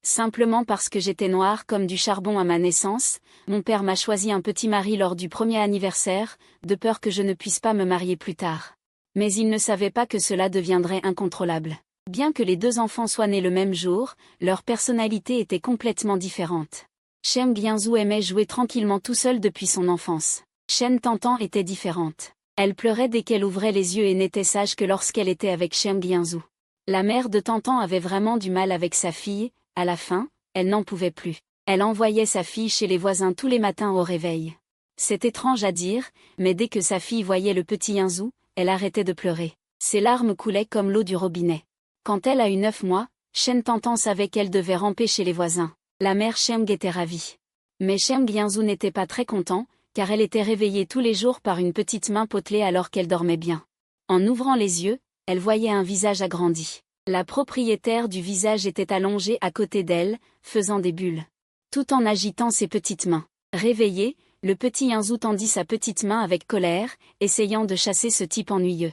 Simplement parce que j'étais noire comme du charbon à ma naissance, mon père m'a choisi un petit mari lors du premier anniversaire, de peur que je ne puisse pas me marier plus tard. Mais il ne savait pas que cela deviendrait incontrôlable. Bien que les deux enfants soient nés le même jour, leur personnalité était complètement différente. Shem Gyinzou aimait jouer tranquillement tout seul depuis son enfance. Shen Tantan était différente. Elle pleurait dès qu'elle ouvrait les yeux et n'était sage que lorsqu'elle était avec Shem Gyinzou. La mère de Tantan avait vraiment du mal avec sa fille, à la fin, elle n'en pouvait plus. Elle envoyait sa fille chez les voisins tous les matins au réveil. C'est étrange à dire, mais dès que sa fille voyait le petit Yinzou, elle arrêtait de pleurer. Ses larmes coulaient comme l'eau du robinet. Quand elle a eu 9 mois, Shen Tantan savait qu'elle devait ramper chez les voisins. La mère Sheng était ravie. Mais Shem Gyinzou n'était pas très content, car elle était réveillée tous les jours par une petite main potelée alors qu'elle dormait bien. En ouvrant les yeux, elle voyait un visage agrandi. La propriétaire du visage était allongée à côté d'elle, faisant des bulles. Tout en agitant ses petites mains. Réveillé, le petit Yinzou tendit sa petite main avec colère, essayant de chasser ce type ennuyeux.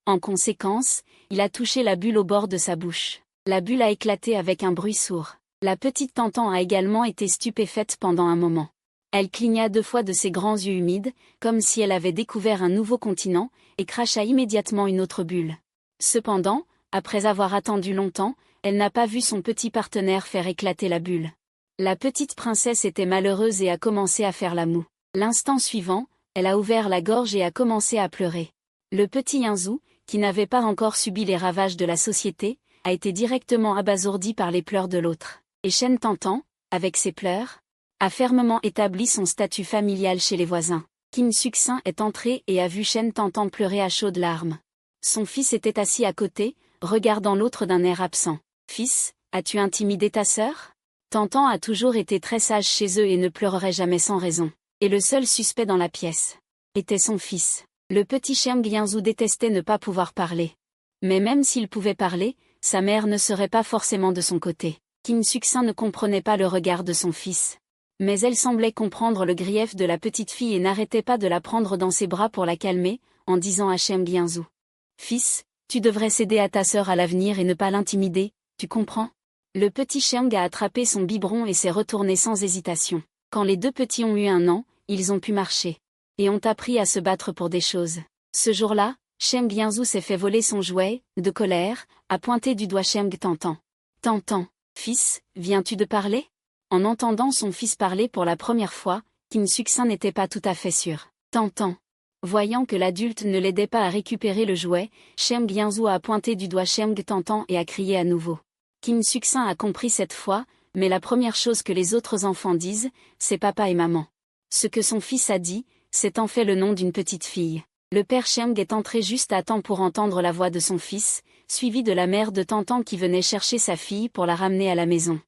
En conséquence, il a touché la bulle au bord de sa bouche. La bulle a éclaté avec un bruit sourd. La petite Tantan a également été stupéfaite pendant un moment. Elle cligna 2 fois de ses grands yeux humides, comme si elle avait découvert un nouveau continent, et cracha immédiatement une autre bulle. Cependant, après avoir attendu longtemps, elle n'a pas vu son petit partenaire faire éclater la bulle. La petite princesse était malheureuse et a commencé à faire la moue. L'instant suivant, elle a ouvert la gorge et a commencé à pleurer. Le petit Yinzou, qui n'avait pas encore subi les ravages de la société, a été directement abasourdi par les pleurs de l'autre. Et Shen Tantan, avec ses pleurs, a fermement établi son statut familial chez les voisins. Kim Suxin est entré et a vu Shen Tantan pleurer à chaudes larmes. Son fils était assis à côté, regardant l'autre d'un air absent. « Fils, as-tu intimidé ta sœur ?» Tantan a toujours été très sage chez eux et ne pleurerait jamais sans raison. Et le seul suspect dans la pièce était son fils. Le petit Shem Gyinzou détestait ne pas pouvoir parler. Mais même s'il pouvait parler, sa mère ne serait pas forcément de son côté. Kim Suxin ne comprenait pas le regard de son fils. Mais elle semblait comprendre le grief de la petite fille et n'arrêtait pas de la prendre dans ses bras pour la calmer, en disant à Shem Gyinzou. « Fils, tu devrais céder à ta sœur à l'avenir et ne pas l'intimider, tu comprends ?» Le petit Sheng a attrapé son biberon et s'est retourné sans hésitation. Quand les 2 petits ont eu 1 an, ils ont pu marcher. Et ont appris à se battre pour des choses. Ce jour-là, Shem Gyinzou s'est fait voler son jouet, de colère, a pointé du doigt Sheng Tantan. « Tantan. Fils, viens-tu de parler ?» En entendant son fils parler pour la première fois, Kim Suxin n'était pas tout à fait sûr. Tantan. Voyant que l'adulte ne l'aidait pas à récupérer le jouet, Shem Gyinzou a pointé du doigt Sheng Tantan et a crié à nouveau. Kim Suxin a compris cette fois, mais la première chose que les autres enfants disent, c'est papa et maman. Ce que son fils a dit, c'est en fait le nom d'une petite fille. Le père Sheng est entré juste à temps pour entendre la voix de son fils, suivi de la mère de Tantan qui venait chercher sa fille pour la ramener à la maison.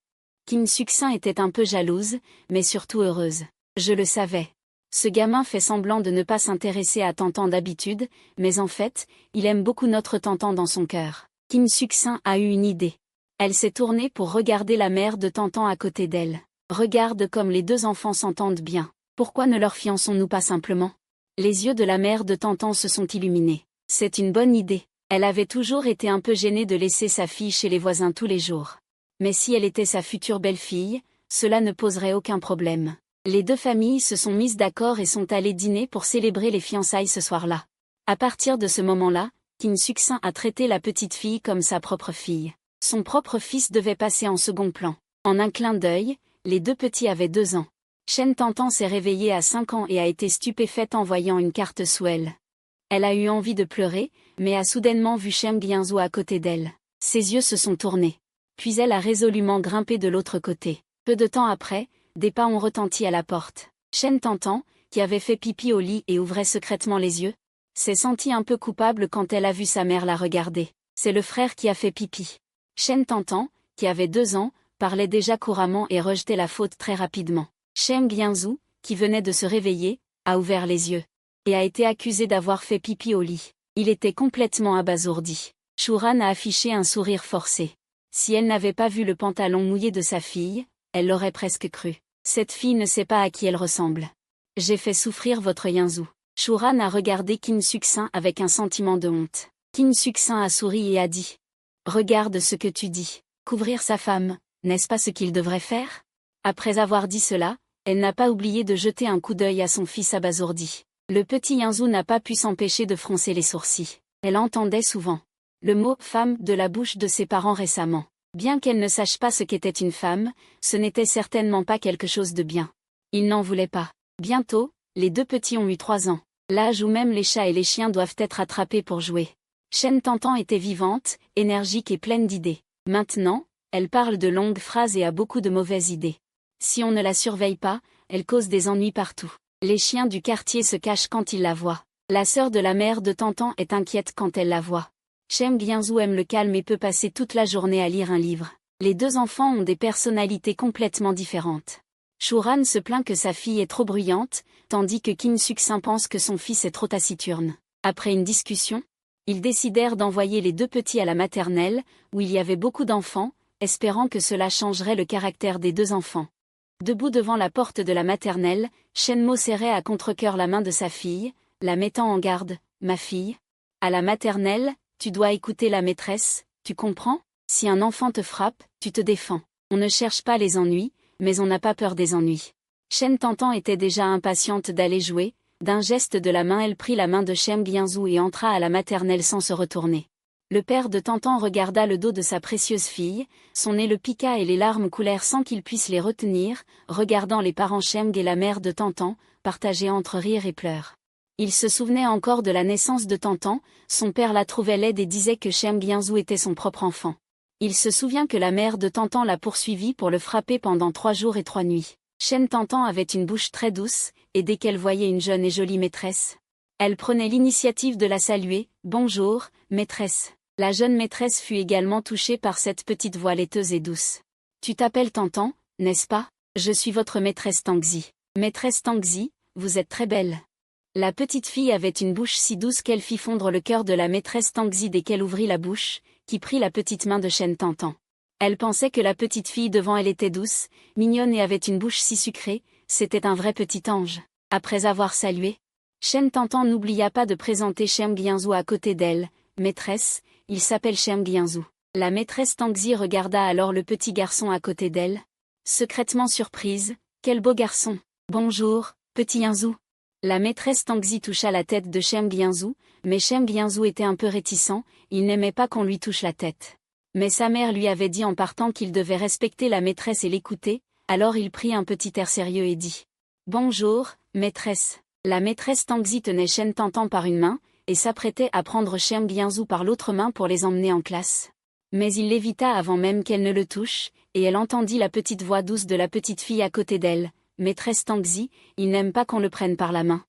Kim Suxin était un peu jalouse, mais surtout heureuse. Je le savais. Ce gamin fait semblant de ne pas s'intéresser à Tantan d'habitude, mais en fait, il aime beaucoup notre Tantan dans son cœur. Kim Suxin a eu une idée. Elle s'est tournée pour regarder la mère de Tantan à côté d'elle. Regarde comme les 2 enfants s'entendent bien. Pourquoi ne leur fiançons-nous pas simplement ? Les yeux de la mère de Tantan se sont illuminés. C'est une bonne idée. Elle avait toujours été un peu gênée de laisser sa fille chez les voisins tous les jours. Mais si elle était sa future belle-fille, cela ne poserait aucun problème. Les 2 familles se sont mises d'accord et sont allées dîner pour célébrer les fiançailles ce soir-là. À partir de ce moment-là, Kim Suxin a traité la petite fille comme sa propre fille. Son propre fils devait passer en second plan. En un clin d'œil, les 2 petits avaient 2 ans. Shen Tantan s'est réveillée à 5 ans et a été stupéfaite en voyant une carte sous elle. Elle a eu envie de pleurer, mais a soudainement vu Shem Gyinzou à côté d'elle. Ses yeux se sont tournés. Puis elle a résolument grimpé de l'autre côté. Peu de temps après, des pas ont retenti à la porte. Shen Tantan, qui avait fait pipi au lit et ouvrait secrètement les yeux, s'est sentie un peu coupable quand elle a vu sa mère la regarder. C'est le frère qui a fait pipi. Shen Tantan, qui avait 2 ans, parlait déjà couramment et rejetait la faute très rapidement. Shem Gyinzou, qui venait de se réveiller, a ouvert les yeux. Et a été accusé d'avoir fait pipi au lit. Il était complètement abasourdi. Shuran a affiché un sourire forcé. Si elle n'avait pas vu le pantalon mouillé de sa fille, elle l'aurait presque cru. Cette fille ne sait pas à qui elle ressemble. J'ai fait souffrir votre Yinzou. Shuran a regardé Kim Suxin avec un sentiment de honte. Kim Suxin a souri et a dit. Regarde ce que tu dis. Couvrir sa femme, N'est-ce pas ce qu'il devrait faire? Après avoir dit cela, elle n'a pas oublié de jeter un coup d'œil à son fils abasourdi. Le petit Yinzou n'a pas pu s'empêcher de froncer les sourcils. Elle entendait souvent le mot « femme » de la bouche de ses parents récemment. Bien qu'elle ne sache pas ce qu'était une femme, ce n'était certainement pas quelque chose de bien. Il n'en voulait pas. Bientôt, les deux petits ont eu 3 ans. L'âge où même les chats et les chiens doivent être attrapés pour jouer. Chen Tantan était vivante, énergique et pleine d'idées. Maintenant, elle parle de longues phrases et a beaucoup de mauvaises idées. Si on ne la surveille pas, elle cause des ennuis partout. Les chiens du quartier se cachent quand ils la voient. La sœur de la mère de Tantan est inquiète quand elle la voit. Shem Gyinzou aime le calme et peut passer toute la journée à lire un livre. Les deux enfants ont des personnalités complètement différentes. Shuran se plaint que sa fille est trop bruyante, tandis que Qin Suxin pense que son fils est trop taciturne. Après une discussion, ils décidèrent d'envoyer les deux petits à la maternelle, où il y avait beaucoup d'enfants, espérant que cela changerait le caractère des deux enfants. Debout devant la porte de la maternelle, Shenmo serrait à contre-cœur la main de sa fille, la mettant en garde. « Ma fille, à la maternelle, tu dois écouter la maîtresse, tu comprends? Si un enfant te frappe, tu te défends. On ne cherche pas les ennuis, mais on n'a pas peur des ennuis. » Shen Tantan était déjà impatiente d'aller jouer. D'un geste de la main elle prit la main de Shem Gyinzou et entra à la maternelle sans se retourner. Le père de Tantan regarda le dos de sa précieuse fille, son nez le piqua et les larmes coulèrent sans qu'il puisse les retenir, regardant les parents Shemg et la mère de Tantan, partagés entre rire et pleurs. Il se souvenait encore de la naissance de Tantan, son père la trouvait laide et disait que Shem Gyinzou était son propre enfant. Il se souvient que la mère de Tantan l'a poursuivi pour le frapper pendant 3 jours et 3 nuits. Shen Tantan avait une bouche très douce, et dès qu'elle voyait une jeune et jolie maîtresse, elle prenait l'initiative de la saluer. « Bonjour, maîtresse. » La jeune maîtresse fut également touchée par cette petite voix laiteuse et douce. « Tu t'appelles Tantan, n'est-ce pas? Je suis votre maîtresse Tangzi. »« Maîtresse Tangzi, vous êtes très belle. » La petite fille avait une bouche si douce qu'elle fit fondre le cœur de la maîtresse Tangzi dès qu'elle ouvrit la bouche, qui prit la petite main de Shen Tantan. Elle pensait que la petite fille devant elle était douce, mignonne et avait une bouche si sucrée, c'était un vrai petit ange. Après avoir salué, Shen Tantan n'oublia pas de présenter Shem Gyinzou à côté d'elle. « Maîtresse, il s'appelle Shem Gyinzou. » La maîtresse Tangzi regarda alors le petit garçon à côté d'elle. Secrètement surprise, « Quel beau garçon. Bonjour, petit Gyinzou. » La maîtresse Tangzi toucha la tête de Shem Gyinzou, mais Shem Gyinzou était un peu réticent, il n'aimait pas qu'on lui touche la tête. Mais sa mère lui avait dit en partant qu'il devait respecter la maîtresse et l'écouter, alors il prit un petit air sérieux et dit « Bonjour, maîtresse. » La maîtresse Tangzi tenait Shen Tantan par une main, et s'apprêtait à prendre Shem Gyinzou par l'autre main pour les emmener en classe. Mais il l'évita avant même qu'elle ne le touche, et elle entendit la petite voix douce de la petite fille à côté d'elle. « Maîtresse Tangzi, il n'aime pas qu'on le prenne par la main.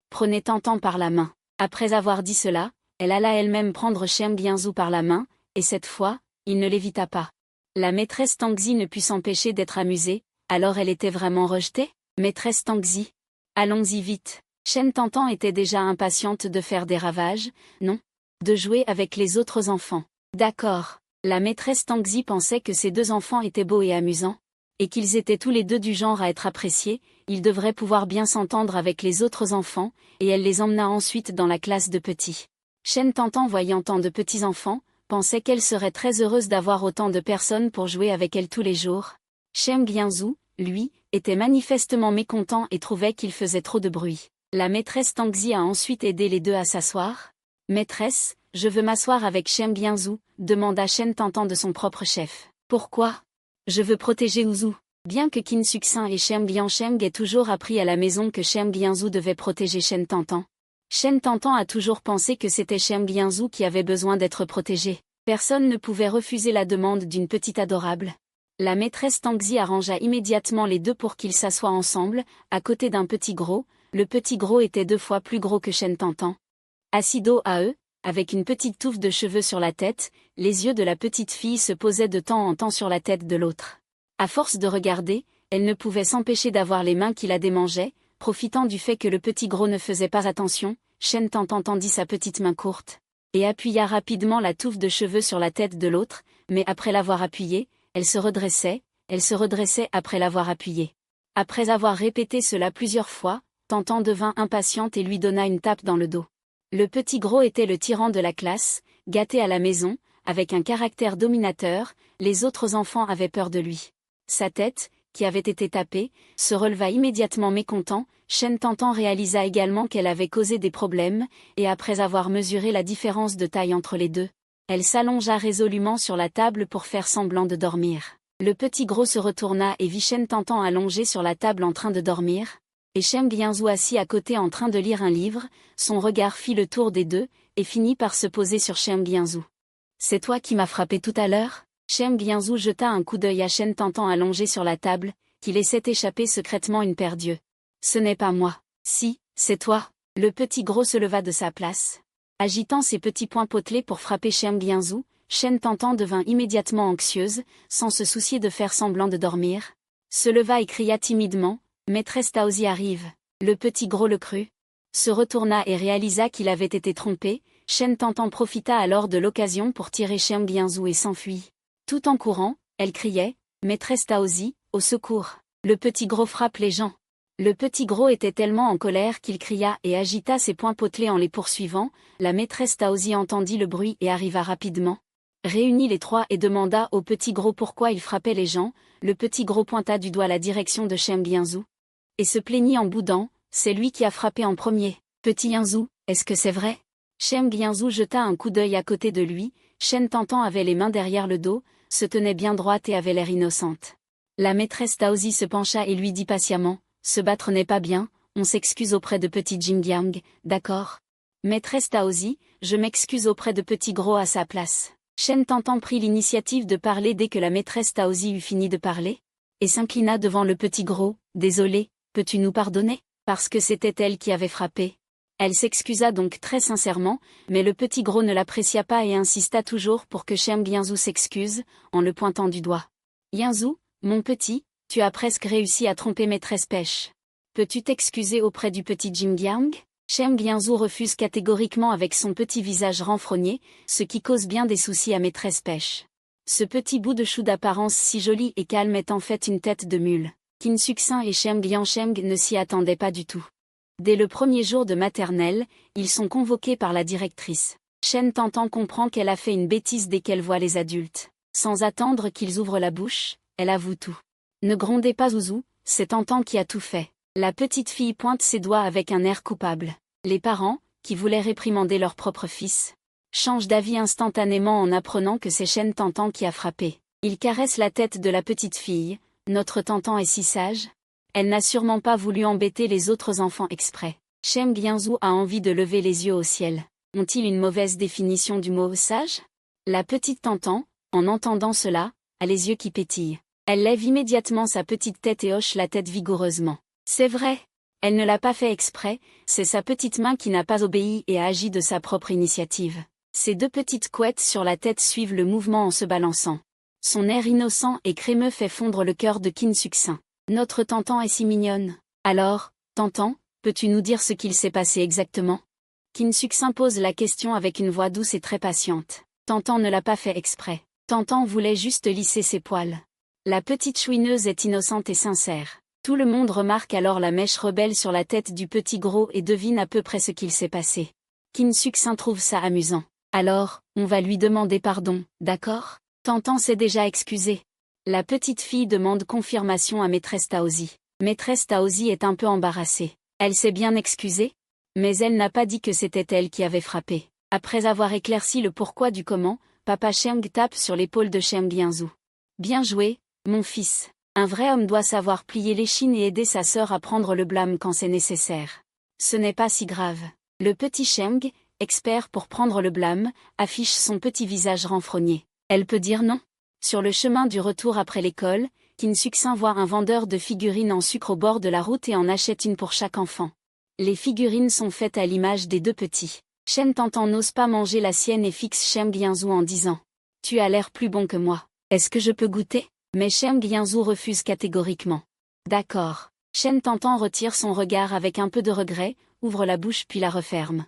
Prenez Tantan par la main. » Après avoir dit cela, elle alla elle-même prendre Shem Gyinzou par la main, et cette fois, il ne l'évita pas. La maîtresse Tangzi ne put s'empêcher d'être amusée, alors elle était vraiment rejetée? Maîtresse Tangzi. Allons-y vite. Shen Tantan était déjà impatiente de faire des ravages, non? De jouer avec les autres enfants. D'accord. La maîtresse Tangzi pensait que ces deux enfants étaient beaux et amusants, et qu'ils étaient tous les deux du genre à être appréciés, ils devraient pouvoir bien s'entendre avec les autres enfants, et elle les emmena ensuite dans la classe de petits. Shen Tantan voyant tant de petits enfants, pensait qu'elle serait très heureuse d'avoir autant de personnes pour jouer avec elle tous les jours. Shem Gyinzou, lui, était manifestement mécontent et trouvait qu'il faisait trop de bruit. La maîtresse Tangzi a ensuite aidé les deux à s'asseoir. « Maîtresse, je veux m'asseoir avec Shem Gyinzou, » demanda Shen Tantan de son propre chef. « Pourquoi? » « Je veux protéger Ouzou. » Bien que Qin Suxin et Shem Gyinsheng aient toujours appris à la maison que Shem Gyinzou devait protéger Shen Tantan, Shen Tantan a toujours pensé que c'était Shem Gyinzou qui avait besoin d'être protégé. Personne ne pouvait refuser la demande d'une petite adorable. La maîtresse Tangzi arrangea immédiatement les deux pour qu'ils s'assoient ensemble, à côté d'un petit gros. Le petit gros était 2 fois plus gros que Shen Tantan. Assis dos à eux, avec une petite touffe de cheveux sur la tête, les yeux de la petite fille se posaient de temps en temps sur la tête de l'autre. À force de regarder, elle ne pouvait s'empêcher d'avoir les mains qui la démangeaient, profitant du fait que le petit gros ne faisait pas attention. Shen Tantan tendit sa petite main courte, et appuya rapidement la touffe de cheveux sur la tête de l'autre, mais après l'avoir appuyée, elle se redressait après l'avoir appuyée. Après avoir répété cela plusieurs fois, Tantan devint impatiente et lui donna une tape dans le dos. Le petit gros était le tyran de la classe, gâté à la maison, avec un caractère dominateur, Les autres enfants avaient peur de lui. Sa tête, qui avait été tapée, se releva immédiatement mécontent. Shen Tantan réalisa également qu'elle avait causé des problèmes, et après avoir mesuré la différence de taille entre les deux, elle s'allongea résolument sur la table pour faire semblant de dormir. Le petit gros se retourna et vit Shen Tantan allongé sur la table en train de dormir, et Shem Gyinzou assis à côté en train de lire un livre. Son regard fit le tour des deux, et finit par se poser sur Shem Gyinzou. « C'est toi qui m'as frappé tout à l'heure ?» Shem Gyinzou jeta un coup d'œil à Shen Tantan allongé sur la table, qui laissait échapper secrètement une paire d'yeux. « Ce n'est pas moi. »« Si, c'est toi. » Le petit gros se leva de sa place. Agitant ses petits poings potelés pour frapper Shem Gyinzou, Shen Tantan devint immédiatement anxieuse, sans se soucier de faire semblant de dormir. Se leva et cria timidement, « Maîtresse Taozi arrive. » Le petit gros le crut. Se retourna et réalisa qu'il avait été trompé. Shen Tantan profita alors de l'occasion pour tirer Shem Gyinzou et s'enfuit. Tout en courant, elle criait, « Maîtresse Taozi, au secours. Le petit gros frappe les gens. » Le petit gros était tellement en colère qu'il cria et agita ses poings potelés en les poursuivant. La maîtresse Taozi entendit le bruit et arriva rapidement. Réunit les trois et demanda au petit gros pourquoi il frappait les gens. Le petit gros pointa du doigt la direction de Shem Gyinzou et se plaignit en boudant, « C'est lui qui a frappé en premier. Petit Gyinzou, est-ce que c'est vrai ?» Shem Gyinzou jeta un coup d'œil à côté de lui. Shen Tantan avait les mains derrière le dos, se tenait bien droite et avait l'air innocente. La maîtresse Taozi se pencha et lui dit patiemment, « Se battre n'est pas bien, on s'excuse auprès de petit Jingjiang, d'accord ? Maîtresse Taozi, je m'excuse auprès de petit gros à sa place. » Shen Tantan prit l'initiative de parler dès que la maîtresse Taozi eut fini de parler, et s'inclina devant le petit gros, « Désolé, peux-tu nous pardonner ? Parce que c'était elle qui avait frappé. » Elle s'excusa donc très sincèrement, mais le petit gros ne l'apprécia pas et insista toujours pour que Shem Gyinzou s'excuse, en le pointant du doigt. « Gyinzou, mon petit, tu as presque réussi à tromper maîtresse Pêche. Peux-tu t'excuser auprès du petit Jingjiang ?» Shem Gyinzou refuse catégoriquement avec son petit visage renfrogné, ce qui cause bien des soucis à maîtresse Pêche. Ce petit bout de chou d'apparence si joli et calme est en fait une tête de mule. Qin Suxin et Shem Gyinsheng ne s'y attendaient pas du tout. Dès le premier jour de maternelle, ils sont convoqués par la directrice. Shen Tantan comprend qu'elle a fait une bêtise dès qu'elle voit les adultes. Sans attendre qu'ils ouvrent la bouche, elle avoue tout. « Ne grondez pas Zouzou, c'est Tantan qui a tout fait. » La petite fille pointe ses doigts avec un air coupable. Les parents, qui voulaient réprimander leur propre fils, changent d'avis instantanément en apprenant que c'est Shen Tantan qui a frappé. Ils caressent la tête de la petite fille. « Notre Tantan est si sage. Elle n'a sûrement pas voulu embêter les autres enfants exprès. » Shem Gyinzou a envie de lever les yeux au ciel. Ont-ils une mauvaise définition du mot sage ? La petite Tantan, en entendant cela, a les yeux qui pétillent. Elle lève immédiatement sa petite tête et hoche la tête vigoureusement. C'est vrai. Elle ne l'a pas fait exprès, c'est sa petite main qui n'a pas obéi et a agi de sa propre initiative. Ses deux petites couettes sur la tête suivent le mouvement en se balançant. Son air innocent et crémeux fait fondre le cœur de Qin Suxin. Notre Tantan est si mignonne. Alors, Tantan, peux-tu nous dire ce qu'il s'est passé exactement ? Qin Suxin pose la question avec une voix douce et très patiente. Tantan ne l'a pas fait exprès. Tantan voulait juste lisser ses poils. La petite chouineuse est innocente et sincère. Tout le monde remarque alors la mèche rebelle sur la tête du petit gros et devine à peu près ce qu'il s'est passé. Qin Suxin trouve ça amusant. Alors, on va lui demander pardon, d'accord ? Tantan s'est déjà excusé. La petite fille demande confirmation à maîtresse Taozi. Maîtresse Taozi est un peu embarrassée. Elle s'est bien excusée, mais elle n'a pas dit que c'était elle qui avait frappé. Après avoir éclairci le pourquoi du comment, Papa Sheng tape sur l'épaule de Shem Gyinzou. Bien joué, mon fils. Un vrai homme doit savoir plier l'échine et aider sa sœur à prendre le blâme quand c'est nécessaire. Ce n'est pas si grave. Le petit Sheng, expert pour prendre le blâme, affiche son petit visage renfrogné. Elle peut dire non. Sur le chemin du retour après l'école, Qin Suxin voit un vendeur de figurines en sucre au bord de la route et en achète une pour chaque enfant. Les figurines sont faites à l'image des deux petits. Shen Tantan n'ose pas manger la sienne et fixe Shem Gyinzou en disant « Tu as l'air plus bon que moi. Est-ce que je peux goûter ?» Mais Shem Gyinzou refuse catégoriquement. « D'accord. » Shen Tantan retire son regard avec un peu de regret, ouvre la bouche puis la referme.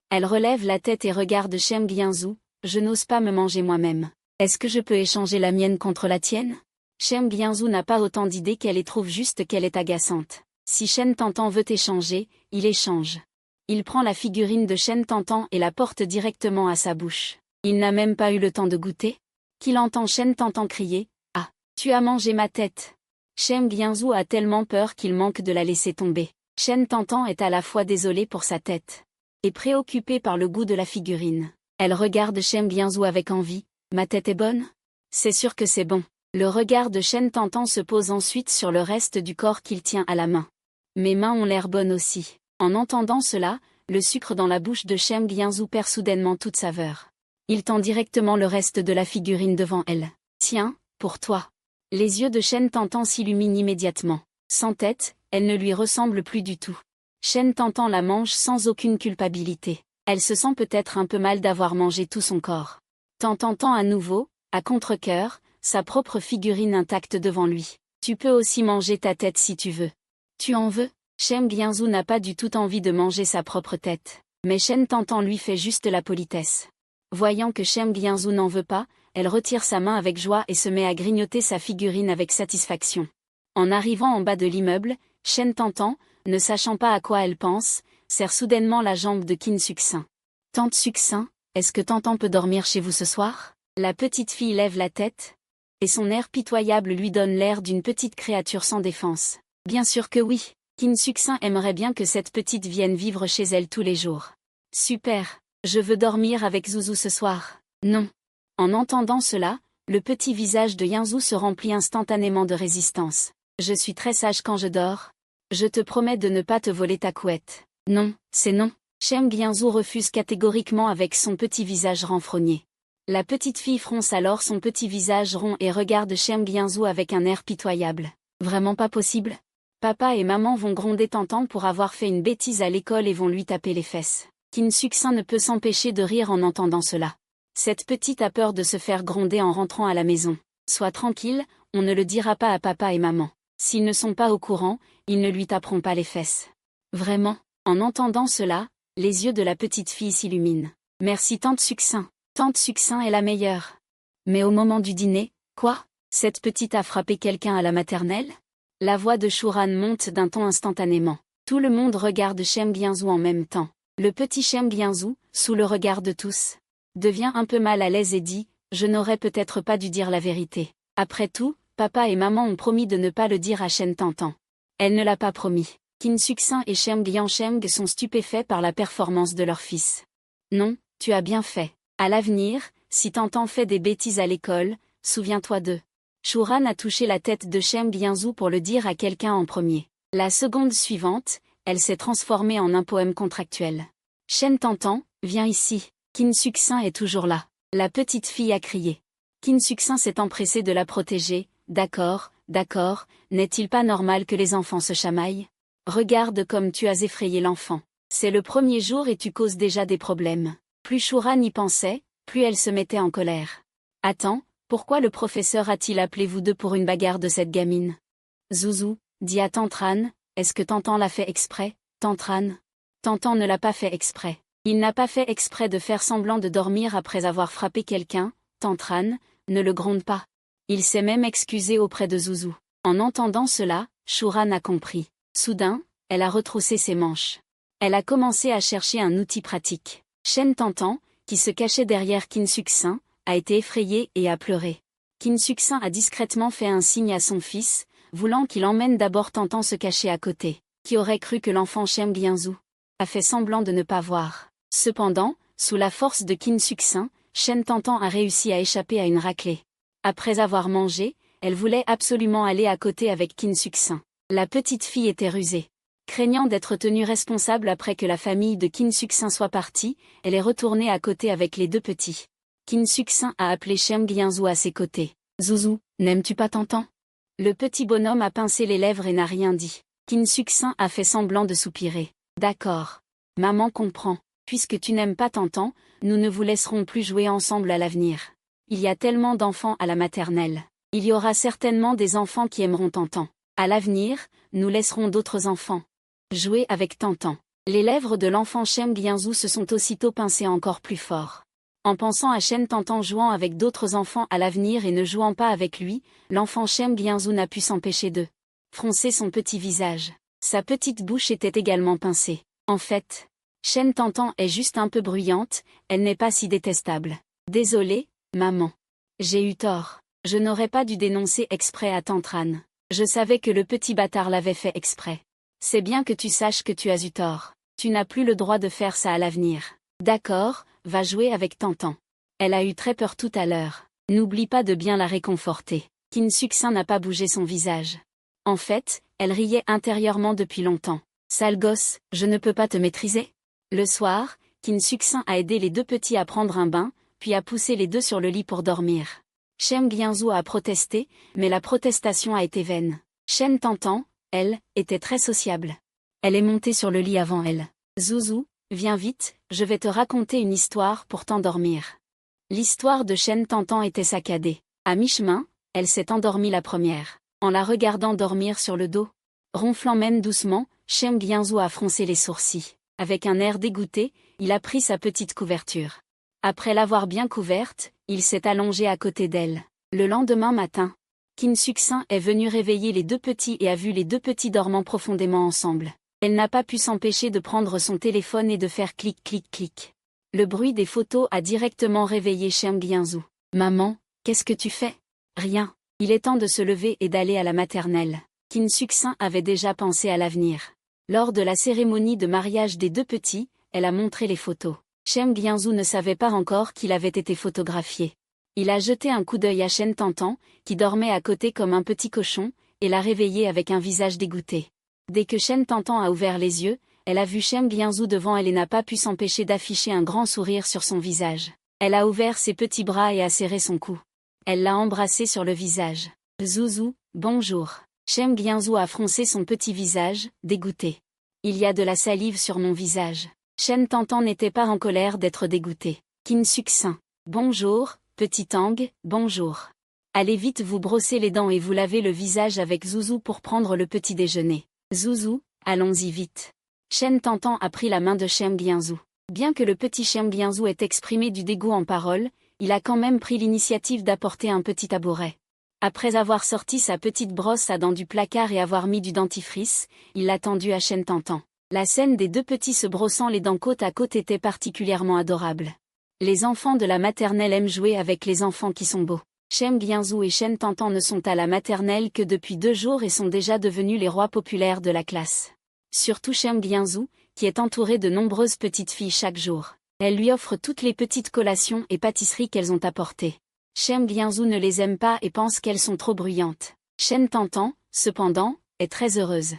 Elle relève la tête et regarde Shem Gyinzou. « Je n'ose pas me manger moi-même. Est-ce que je peux échanger la mienne contre la tienne ?» Shem Gyinzou n'a pas autant d'idées qu'elle et trouve juste qu'elle est agaçante. Si Shen Tantan veut échanger, il échange. Il prend la figurine de Shen Tantan et la porte directement à sa bouche. Il n'a même pas eu le temps de goûter. qu'il entend Shen Tantan crier « Ah, tu as mangé ma tête !» Shen Guianzou a tellement peur qu'il manque de la laisser tomber. Shen Tantan est à la fois désolée pour sa tête et préoccupée par le goût de la figurine. Elle regarde Shen Guianzou avec envie. « Ma tête est bonne ? C'est sûr que c'est bon. » Le regard de Shen Tantan se pose ensuite sur le reste du corps qu'il tient à la main. « Mes mains ont l'air bonnes aussi. » En entendant cela, le sucre dans la bouche de Shen Guianzou perd soudainement toute saveur. Il tend directement le reste de la figurine devant elle. « Tiens, pour toi. » Les yeux de Shen Tantan s'illuminent immédiatement. Sans tête, elle ne lui ressemble plus du tout. Shen Tantan la mange sans aucune culpabilité. Elle se sent peut-être un peu mal d'avoir mangé tout son corps. Tantan à nouveau, à contre-cœur, sa propre figurine intacte devant lui. « Tu peux aussi manger ta tête si tu veux. »« Tu en veux ?» Shen Guianzou n'a pas du tout envie de manger sa propre tête. Mais Shen Tantan lui fait juste la politesse. Voyant que Shen Guianzou n'en veut pas, elle retire sa main avec joie et se met à grignoter sa figurine avec satisfaction. En arrivant en bas de l'immeuble, Shen Tantan, ne sachant pas à quoi elle pense, serre soudainement la jambe de Qin Succinct. « Tante Succinct, est-ce que Tantan peut dormir chez vous ce soir ?» La petite fille lève la tête, et son air pitoyable lui donne l'air d'une petite créature sans défense. « Bien sûr que oui. Qin Succinct aimerait bien que cette petite vienne vivre chez elle tous les jours. »« Super, je veux dormir avec Zouzou ce soir. »« Non. » En entendant cela, le petit visage de Yanzou se remplit instantanément de résistance. « Je suis très sage quand je dors. Je te promets de ne pas te voler ta couette. »« Non, c'est non. » Shen Guianzou refuse catégoriquement avec son petit visage renfrogné. La petite fille fronce alors son petit visage rond et regarde Shen Guianzou avec un air pitoyable. « Vraiment pas possible ? Papa et maman vont gronder Tantan pour avoir fait une bêtise à l'école et vont lui taper les fesses. » Qin Succinct ne peut s'empêcher de rire en entendant cela. Cette petite a peur de se faire gronder en rentrant à la maison. Sois tranquille, on ne le dira pas à papa et maman. S'ils ne sont pas au courant, ils ne lui taperont pas les fesses. Vraiment ? En entendant cela, les yeux de la petite fille s'illuminent. Merci tante Succinct. Tante Succinct est la meilleure. Mais au moment du dîner, quoi ? Cette petite a frappé quelqu'un à la maternelle ? La voix de Shuran monte d'un ton instantanément. Tout le monde regarde Shen Guianzou en même temps. Le petit Shen Guianzou, sous le regard de tous, devient un peu mal à l'aise et dit « Je n'aurais peut-être pas dû dire la vérité. Après tout, papa et maman ont promis de ne pas le dire à Shen Tantan. » Elle ne l'a pas promis. Qin Succinct et Shen Guiancheng sont stupéfaits par la performance de leur fils. « Non, tu as bien fait. À l'avenir, si Tantan fait des bêtises à l'école, souviens-toi d'eux. » Shuran a touché la tête de Shen Guianzou pour le dire à quelqu'un en premier. La seconde suivante, elle s'est transformée en un poème contractuel. « Shen Tantan, viens ici. » Qin Succinct est toujours là. La petite fille a crié. Qin Succinct s'est empressé de la protéger. « D'accord, d'accord, n'est-il pas normal que les enfants se chamaillent ? Regarde comme tu as effrayé l'enfant. C'est le premier jour et tu causes déjà des problèmes. » Plus Shuran y pensait, plus elle se mettait en colère. « Attends, pourquoi le professeur a-t-il appelé vous deux pour une bagarre de cette gamine ? » Zouzou, dit à Tantran, est-ce que Tantan l'a fait exprès, Tantran ? Tantan ne l'a pas fait exprès. Il n'a pas fait exprès de faire semblant de dormir après avoir frappé quelqu'un, Tantran, ne le gronde pas. Il s'est même excusé auprès de Zouzou. En entendant cela, Shuran a compris. Soudain, elle a retroussé ses manches. Elle a commencé à chercher un outil pratique. Shen Tantan, qui se cachait derrière Qin Succinct, a été effrayé et a pleuré. Qin Succinct a discrètement fait un signe à son fils, voulant qu'il emmène d'abord Tantan se cacher à côté. Qui aurait cru que l'enfant Shen Guianzou a fait semblant de ne pas voir. Cependant, sous la force de Qin Succinct, Shen Tantan a réussi à échapper à une raclée. Après avoir mangé, elle voulait absolument aller à côté avec Qin Succinct. La petite fille était rusée. Craignant d'être tenue responsable après que la famille de Qin Succinct soit partie, elle est retournée à côté avec les deux petits. Qin Succinct a appelé Shen Guianzou à ses côtés. « Zouzou, n'aimes-tu pas Tantan ?» Le petit bonhomme a pincé les lèvres et n'a rien dit. Qin Succinct a fait semblant de soupirer. « D'accord. Maman comprend. Puisque tu n'aimes pas Tantan, nous ne vous laisserons plus jouer ensemble à l'avenir. Il y a tellement d'enfants à la maternelle. Il y aura certainement des enfants qui aimeront Tantan. À l'avenir, nous laisserons d'autres enfants jouer avec Tantan. » Les lèvres de l'enfant Shen Guianzou se sont aussitôt pincées encore plus fort. En pensant à Shen Tantan jouant avec d'autres enfants à l'avenir et ne jouant pas avec lui, l'enfant Shen Guianzou n'a pu s'empêcher de froncer son petit visage. Sa petite bouche était également pincée. En fait, Shen Tantan est juste un peu bruyante, elle n'est pas si détestable. Désolée, maman. J'ai eu tort. Je n'aurais pas dû dénoncer exprès à Tantran. Je savais que le petit bâtard l'avait fait exprès. C'est bien que tu saches que tu as eu tort. Tu n'as plus le droit de faire ça à l'avenir. D'accord, va jouer avec Tantan. Elle a eu très peur tout à l'heure. N'oublie pas de bien la réconforter. Kim Suk-sin n'a pas bougé son visage. En fait, elle riait intérieurement depuis longtemps. Sale gosse, je ne peux pas te maîtriser. Le soir, Kim Suk-sin a aidé les deux petits à prendre un bain, puis a poussé les deux sur le lit pour dormir. Shem Gyun-soo a protesté, mais la protestation a été vaine. Shen Tantan, elle, était très sociable. Elle est montée sur le lit avant elle. Zouzou, viens vite, je vais te raconter une histoire pour t'endormir. L'histoire de Shen Tantan était saccadée. À mi-chemin, elle s'est endormie la première. En la regardant dormir sur le dos, ronflant même doucement, Shem Gyun-soo a froncé les sourcils. Avec un air dégoûté, il a pris sa petite couverture. Après l'avoir bien couverte, il s'est allongé à côté d'elle. Le lendemain matin, Kim Suk-sin est venu réveiller les deux petits et a vu les deux petits dormant profondément ensemble. Elle n'a pas pu s'empêcher de prendre son téléphone et de faire clic clic clic. Le bruit des photos a directement réveillé Shem Gyun-soo. Maman, qu'est-ce que tu fais? Rien. Il est temps de se lever et d'aller à la maternelle. Kim Suk-sin avait déjà pensé à l'avenir. Lors de la cérémonie de mariage des deux petits, elle a montré les photos. Shem Gyun-soo ne savait pas encore qu'il avait été photographié. Il a jeté un coup d'œil à Shen Tantan, qui dormait à côté comme un petit cochon, et l'a réveillé avec un visage dégoûté. Dès que Shen Tantan a ouvert les yeux, elle a vu Shem Gyun-soo devant elle et n'a pas pu s'empêcher d'afficher un grand sourire sur son visage. Elle a ouvert ses petits bras et a serré son cou. Elle l'a embrassé sur le visage. Zouzou, bonjour. Shem Gyun-soo a froncé son petit visage, dégoûté. Il y a de la salive sur mon visage. Shen Tantan n'était pas en colère d'être dégoûté. Kim Suk-sin. Bonjour, petit Tang, bonjour. Allez vite vous brosser les dents et vous laver le visage avec Zouzou pour prendre le petit déjeuner. Zouzou, allons-y vite. Shen Tantan a pris la main de Shem Gyun-soo. Bien que le petit Shem Gyun-soo ait exprimé du dégoût en paroles, il a quand même pris l'initiative d'apporter un petit tabouret. Après avoir sorti sa petite brosse à dents du placard et avoir mis du dentifrice, il l'a tendu à Shen Tantan. La scène des deux petits se brossant les dents côte à côte était particulièrement adorable. Les enfants de la maternelle aiment jouer avec les enfants qui sont beaux. Shem Gyun-soo et Shen Tantan ne sont à la maternelle que depuis 2 jours et sont déjà devenus les rois populaires de la classe. Surtout Shem Gyun-soo, qui est entouré de nombreuses petites filles chaque jour. Elle lui offre toutes les petites collations et pâtisseries qu'elles ont apportées. Shem Gyun-soo ne les aime pas et pense qu'elles sont trop bruyantes. Shen Tantan, cependant, est très heureuse.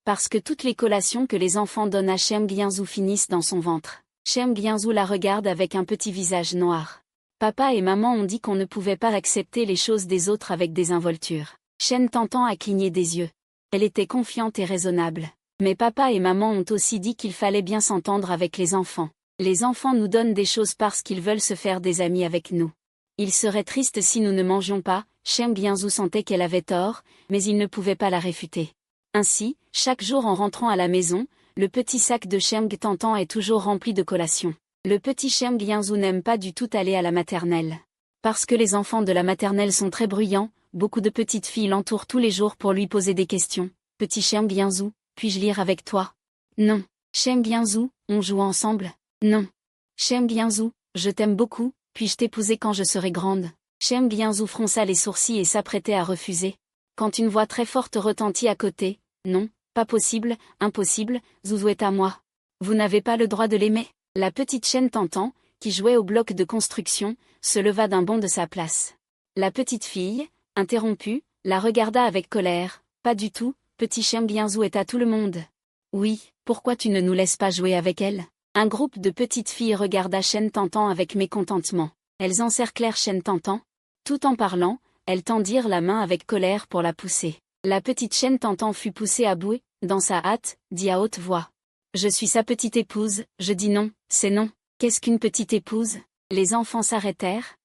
Parce que toutes les collations que les enfants donnent à Shem Gyun-soo finissent dans son ventre. Shem Gyun-soo la regarde avec un petit visage noir. Papa et maman ont dit qu'on ne pouvait pas accepter les choses des autres avec désinvolture. Shen Tantan a cligné des yeux. Elle était confiante et raisonnable. Mais papa et maman ont aussi dit qu'il fallait bien s'entendre avec les enfants. Les enfants nous donnent des choses parce qu'ils veulent se faire des amis avec nous. Il serait triste si nous ne mangions pas. Shem Gyun-soo sentait qu'elle avait tort, mais il ne pouvait pas la réfuter. Ainsi, chaque jour en rentrant à la maison, le petit sac de Shem Tantan est toujours rempli de collations. Le petit Shem Gyun-soo n'aime pas du tout aller à la maternelle. Parce que les enfants de la maternelle sont très bruyants, beaucoup de petites filles l'entourent tous les jours pour lui poser des questions. Petit Shem Gyun-soo, puis-je lire avec toi? Non. Shem Gyun-soo, on joue ensemble? Non. Shem Gyun-soo, je t'aime beaucoup, puis-je t'épouser quand je serai grande? Shem Gyun-soo fronça les sourcils et s'apprêtait à refuser. Quand une voix très forte retentit à côté, non, pas possible, impossible, Zouzou est à moi. Vous n'avez pas le droit de l'aimer. La petite Shen Tantan, qui jouait au bloc de construction, se leva d'un bond de sa place. La petite fille, interrompue, la regarda avec colère. Pas du tout, petit Shem Gyun-soo est à tout le monde. Oui, pourquoi tu ne nous laisses pas jouer avec elle? Un groupe de petites filles regarda Shen Tantan avec mécontentement. Elles encerclèrent Shen Tantan. Tout en parlant, elles tendirent la main avec colère pour la pousser. La petite Shen Tantan fut poussée à bout, dans sa hâte, dit à haute voix. Je suis sa petite épouse, je dis non, c'est non. Qu'est-ce qu'une petite épouse? Les enfants s'arrêtèrent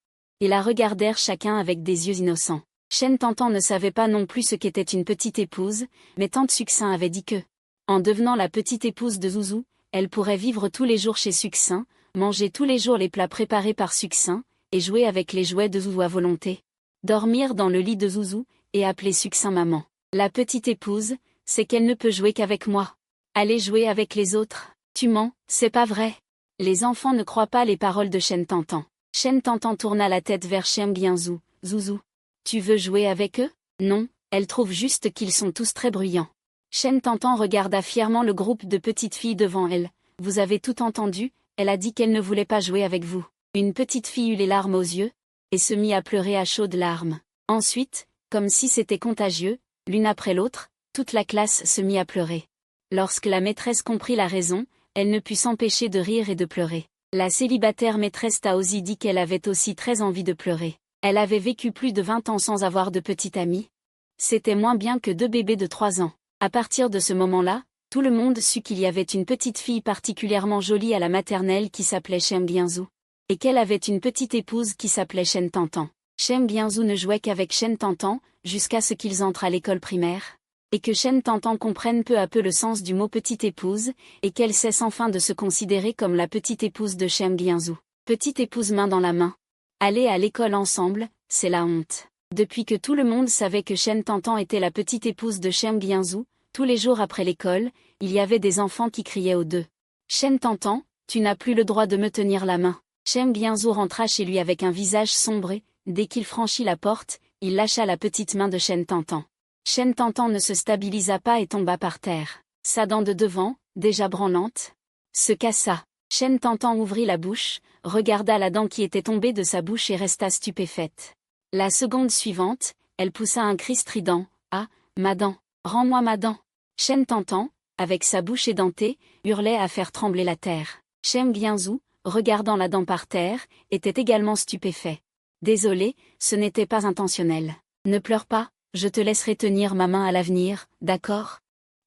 et la regardèrent chacun avec des yeux innocents. Shen Tantan ne savait pas non plus ce qu'était une petite épouse, mais Tante Suk-sin avait dit que, en devenant la petite épouse de Zouzou, elle pourrait vivre tous les jours chez Suk-sin, manger tous les jours les plats préparés par Suk-sin, et jouer avec les jouets de Zouzou à volonté. Dormir dans le lit de Zouzou, et appeler Suk-sin maman. La petite épouse, c'est qu'elle ne peut jouer qu'avec moi. Aller jouer avec les autres. Tu mens, c'est pas vrai. Les enfants ne croient pas les paroles de Shen Tantan. Shen Tantan tourna la tête vers Shem Gyinzou. Zouzou. Tu veux jouer avec eux? Non, elle trouve juste qu'ils sont tous très bruyants. Shen Tantan regarda fièrement le groupe de petites filles devant elle. Vous avez tout entendu, elle a dit qu'elle ne voulait pas jouer avec vous. Une petite fille eut les larmes aux yeux, et se mit à pleurer à chaudes larmes. Ensuite, comme si c'était contagieux, l'une après l'autre, toute la classe se mit à pleurer. Lorsque la maîtresse comprit la raison, elle ne put s'empêcher de rire et de pleurer. La célibataire maîtresse Taozi dit qu'elle avait aussi très envie de pleurer. Elle avait vécu plus de 20 ans sans avoir de petite amie. C'était moins bien que 2 bébés de 3 ans. À partir de ce moment-là, tout le monde sut qu'il y avait une petite fille particulièrement jolie à la maternelle qui s'appelait Shem Gyinzou, et qu'elle avait une petite épouse qui s'appelait Shen Tantan. Shem Gyinzou ne jouait qu'avec Shen Tantan, jusqu'à ce qu'ils entrent à l'école primaire, et que Shen Tantan comprenne peu à peu le sens du mot petite épouse, et qu'elle cesse enfin de se considérer comme la petite épouse de Shem Gyinzou. Petite épouse main dans la main. Aller à l'école ensemble, c'est la honte. Depuis que tout le monde savait que Shen Tantan était la petite épouse de Shem Gyinzou, tous les jours après l'école, il y avait des enfants qui criaient aux deux. Shen Tantan, tu n'as plus le droit de me tenir la main. Shem Gyinzou rentra chez lui avec un visage sombré. Dès qu'il franchit la porte, il lâcha la petite main de Shen Tantan. Shen Tantan ne se stabilisa pas et tomba par terre. Sa dent de devant, déjà branlante, se cassa. Shen Tantan ouvrit la bouche, regarda la dent qui était tombée de sa bouche et resta stupéfaite. La seconde suivante, elle poussa un cri strident. « Ah, ma dent! Rends-moi ma dent !» Shen Tantan, avec sa bouche édentée, hurlait à faire trembler la terre. Shem Gyinzou, regardant la dent par terre, était également stupéfait. « Désolé, ce n'était pas intentionnel. Ne pleure pas, je te laisserai tenir ma main à l'avenir, d'accord ?»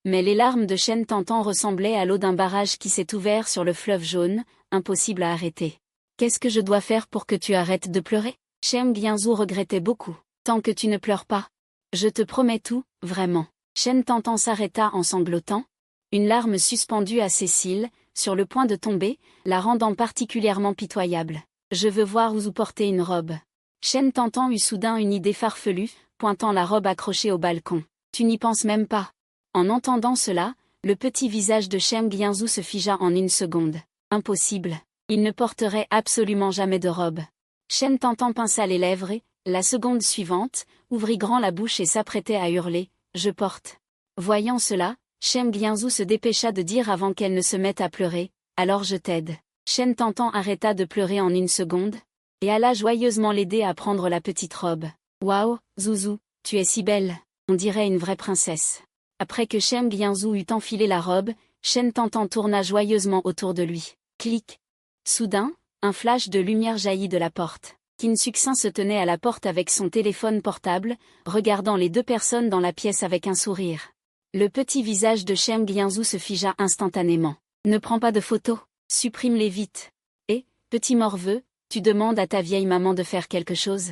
Mais les larmes de Shen Tantan ressemblaient à l'eau d'un barrage qui s'est ouvert sur le fleuve jaune, impossible à arrêter. « Qu'est-ce que je dois faire pour que tu arrêtes de pleurer ?» Shem Gyinzou regrettait beaucoup. « Tant que tu ne pleures pas. Je te promets tout, vraiment. » Shen Tantan s'arrêta en sanglotant. Une larme suspendue à ses cils, sur le point de tomber, la rendant particulièrement pitoyable. « Je veux voir où vous portez une robe. » Shen Tantan eut soudain une idée farfelue, pointant la robe accrochée au balcon. « Tu n'y penses même pas. » En entendant cela, le petit visage de Shem Gyinzou se figea en une seconde. Impossible. Il ne porterait absolument jamais de robe. Shen Tantan pinça les lèvres et, la seconde suivante, ouvrit grand la bouche et s'apprêtait à hurler « Je porte ». Voyant cela, Shem Gyinzou se dépêcha de dire avant qu'elle ne se mette à pleurer « Alors je t'aide ». Shen Tantan arrêta de pleurer en une seconde, et alla joyeusement l'aider à prendre la petite robe. « Waouh, Zouzou, tu es si belle, on dirait une vraie princesse ». Après que Shem Gyinzou eut enfilé la robe, Shen Tantan tourna joyeusement autour de lui. Clic. Soudain, un flash de lumière jaillit de la porte. Qin Succin se tenait à la porte avec son téléphone portable, regardant les deux personnes dans la pièce avec un sourire. Le petit visage de Shem Gyinzou se figea instantanément. « Ne prends pas de photos, supprime-les vite. Et, petit morveux, tu demandes à ta vieille maman de faire quelque chose.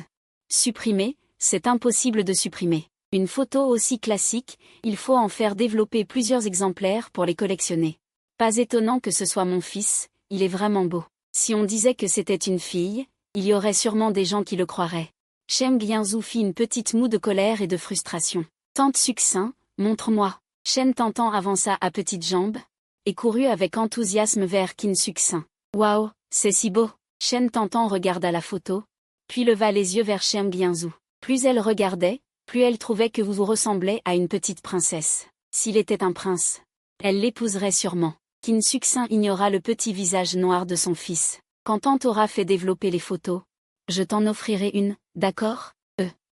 Supprimer, c'est impossible de supprimer. Une photo aussi classique, il faut en faire développer plusieurs exemplaires pour les collectionner. Pas étonnant que ce soit mon fils, il est vraiment beau. Si on disait que c'était une fille, il y aurait sûrement des gens qui le croiraient. » Shem Gyinzou fit une petite moue de colère et de frustration. « Tante Succin, montre-moi. » Shen Tantan avança à petites jambes, et courut avec enthousiasme vers Qin Succin. « Waouh, c'est si beau !» Shen Tantan regarda la photo, puis leva les yeux vers Shem Gyinzou. Plus elle regardait, plus elle trouvait que vous ressemblez à une petite princesse. S'il était un prince, elle l'épouserait sûrement. Qin Succin ignora le petit visage noir de son fils. Quand tante aura fait développer les photos, je t'en offrirai une, d'accord?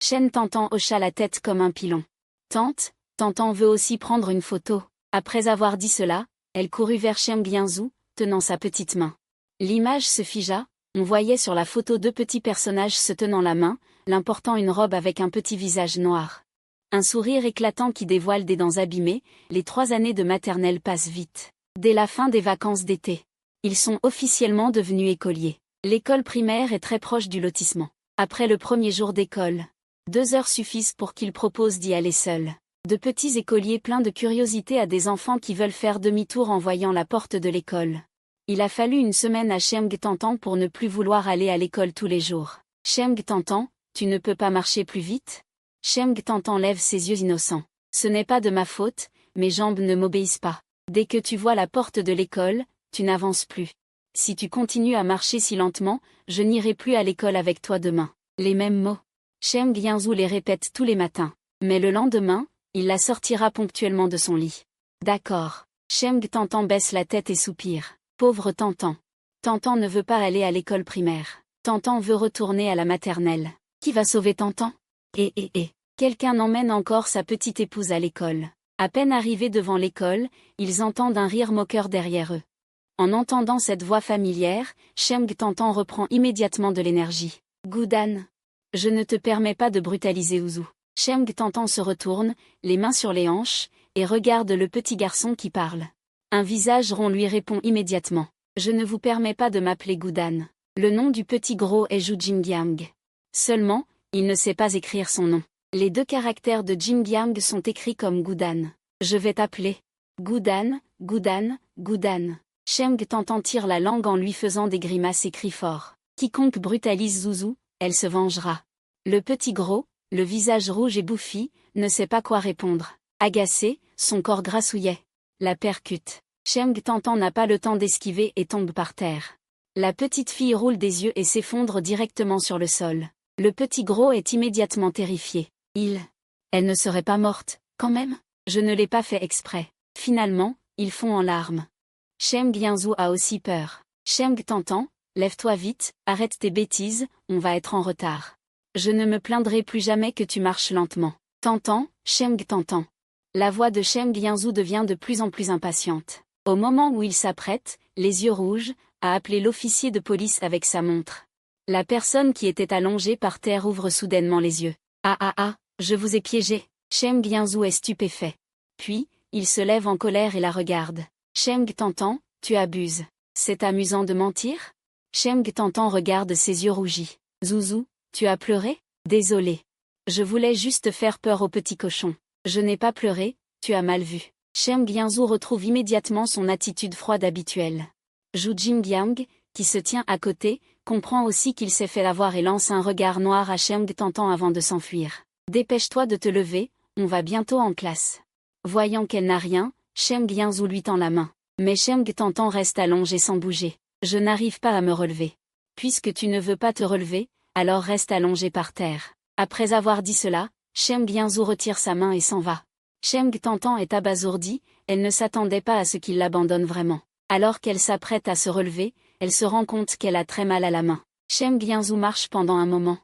Shen Tantan hocha la tête comme un pilon. Tantan veut aussi prendre une photo. Après avoir dit cela, elle courut vers Shem Gyinzou, tenant sa petite main. L'image se figea, on voyait sur la photo deux petits personnages se tenant la main, l'un portant une robe avec un petit visage noir. Un sourire éclatant qui dévoile des dents abîmées, les 3 années de maternelle passent vite. Dès la fin des vacances d'été, ils sont officiellement devenus écoliers. L'école primaire est très proche du lotissement. Après le premier jour d'école, 2 heures suffisent pour qu'ils proposent d'y aller seuls. De petits écoliers pleins de curiosité à des enfants qui veulent faire demi-tour en voyant la porte de l'école. Il a fallu une semaine à Shem Tantan pour ne plus vouloir aller à l'école tous les jours. « Shem Tantan, tu ne peux pas marcher plus vite ?» Shem Tantan lève ses yeux innocents. « Ce n'est pas de ma faute, mes jambes ne m'obéissent pas. Dès que tu vois la porte de l'école, tu n'avances plus. » Si tu continues à marcher si lentement, je n'irai plus à l'école avec toi demain. Les mêmes mots. Cheng Yanzhu les répète tous les matins. Mais le lendemain, il la sortira ponctuellement de son lit. D'accord. Cheng Tantan baisse la tête et soupire. Pauvre Tantan. Tantan ne veut pas aller à l'école primaire. Tantan veut retourner à la maternelle. Qui va sauver Tantan? Quelqu'un emmène encore sa petite épouse à l'école. À peine arrivés devant l'école, ils entendent un rire moqueur derrière eux. En entendant cette voix familière, Cheng Tantan reprend immédiatement de l'énergie. Gudan. Je ne te permets pas de brutaliser Uzu. Cheng Tantan se retourne, les mains sur les hanches, et regarde le petit garçon qui parle. Un visage rond lui répond immédiatement. Je ne vous permets pas de m'appeler Gudan. Le nom du petit gros est Zhu Jingjiang. Seulement, il ne sait pas écrire son nom. Les 2 caractères de Jingjiang sont écrits comme Gudan. Je vais t'appeler Gudan, Gudan, Gudan. Cheng Tantan tire la langue en lui faisant des grimaces et crie fort. Quiconque brutalise Zuzu, elle se vengera. Le petit gros, le visage rouge et bouffi, ne sait pas quoi répondre. Agacé, son corps grassouillet. La percute. Cheng Tantan n'a pas le temps d'esquiver et tombe par terre. La petite fille roule des yeux et s'effondre directement sur le sol. Le petit gros est immédiatement terrifié. Elle ne serait pas morte, quand même? Je ne l'ai pas fait exprès. Finalement, ils fond en larmes. Cheng Yanzhu a aussi peur. Cheng Tantan, lève-toi vite, arrête tes bêtises, on va être en retard. Je ne me plaindrai plus jamais que tu marches lentement. Tantan, Cheng Tantan. La voix de Cheng Yanzhu devient de plus en plus impatiente. Au moment où il s'apprête, les yeux rouges, à appeler l'officier de police avec sa montre. La personne qui était allongée par terre ouvre soudainement les yeux. Je vous ai piégé. Cheng Yanzhu est stupéfait. Puis, il se lève en colère et la regarde. Cheng Tantan, tu abuses. C'est amusant de mentir? Cheng Tantan regarde ses yeux rougis. Zuzu, tu as pleuré? Désolé. Je voulais juste faire peur au petit cochon. Je n'ai pas pleuré, tu as mal vu. Cheng Yanzhu retrouve immédiatement son attitude froide habituelle. Zhu Jingjiang, qui se tient à côté, comprend aussi qu'il s'est fait avoir et lance un regard noir à Cheng Tantan avant de s'enfuir. Dépêche-toi de te lever, on va bientôt en classe. Voyant qu'elle n'a rien, Cheng Yanzhu lui tend la main. Mais Cheng Tantan reste allongé sans bouger. Je n'arrive pas à me relever. Puisque tu ne veux pas te relever, alors reste allongé par terre. Après avoir dit cela, Cheng Yanzhu retire sa main et s'en va. Cheng Tantan est abasourdie, elle ne s'attendait pas à ce qu'il l'abandonne vraiment. Alors qu'elle s'apprête à se relever, elle se rend compte qu'elle a très mal à la main. Cheng Yanzhu marche pendant un moment.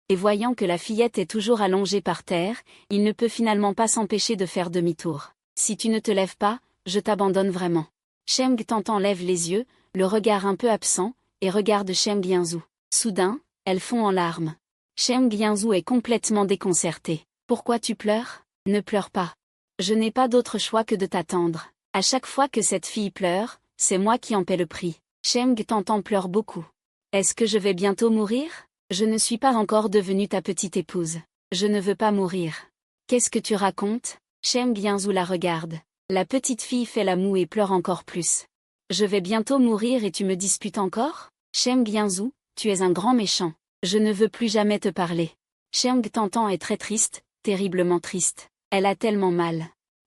Et voyant que la fillette est toujours allongée par terre, il ne peut finalement pas s'empêcher de faire demi-tour. Si tu ne te lèves pas, je t'abandonne vraiment. Cheng Tantan lève les yeux, le regard un peu absent, et regarde Cheng Yanzhu. Soudain, elle fond en larmes. Cheng Yanzhu est complètement déconcertée. Pourquoi tu pleures? Ne pleure pas. Je n'ai pas d'autre choix que de t'attendre. À chaque fois que cette fille pleure, c'est moi qui en paie le prix. Cheng Tantan pleure beaucoup. Est-ce que je vais bientôt mourir? Je ne suis pas encore devenue ta petite épouse. Je ne veux pas mourir. Qu'est-ce que tu racontes? Cheng Yanzhu la regarde. La petite fille fait la moue et pleure encore plus. Je vais bientôt mourir et tu me disputes encore? Cheng Yanzhu, tu es un grand méchant. Je ne veux plus jamais te parler. Cheng Tantan est très triste, terriblement triste. Elle a tellement mal.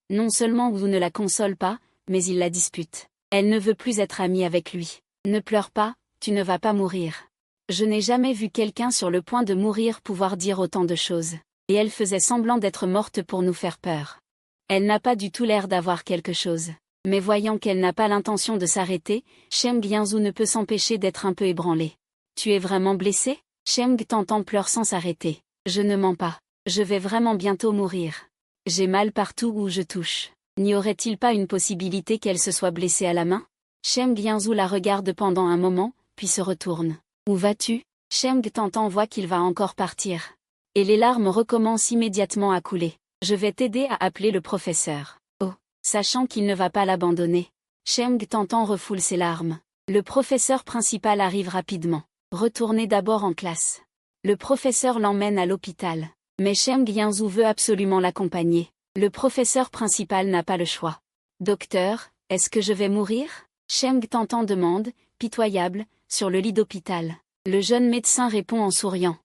Non seulement vous ne la console pas, mais il la dispute. Elle ne veut plus être amie avec lui. Ne pleure pas, tu ne vas pas mourir. Je n'ai jamais vu quelqu'un sur le point de mourir pouvoir dire autant de choses. Et elle faisait semblant d'être morte pour nous faire peur. Elle n'a pas du tout l'air d'avoir quelque chose. Mais voyant qu'elle n'a pas l'intention de s'arrêter, Cheng Yanzhu ne peut s'empêcher d'être un peu ébranlé. Tu es vraiment blessé? Cheng Tantan pleure sans s'arrêter. Je ne mens pas. Je vais vraiment bientôt mourir. J'ai mal partout où je touche. N'y aurait-il pas une possibilité qu'elle se soit blessée à la main? Cheng Yanzhu la regarde pendant un moment, puis se retourne. Où vas-tu? Cheng Tantan voit qu'il va encore partir. Et les larmes recommencent immédiatement à couler. Je vais t'aider à appeler le professeur. Oh, sachant qu'il ne va pas l'abandonner. Cheng Tantan refoule ses larmes. Le professeur principal arrive rapidement. Retournez d'abord en classe. Le professeur l'emmène à l'hôpital. Mais Cheng Yanzhu veut absolument l'accompagner. Le professeur principal n'a pas le choix. Docteur, est-ce que je vais mourir? Cheng Tantan demande, pitoyable, sur le lit d'hôpital. Le jeune médecin répond en souriant.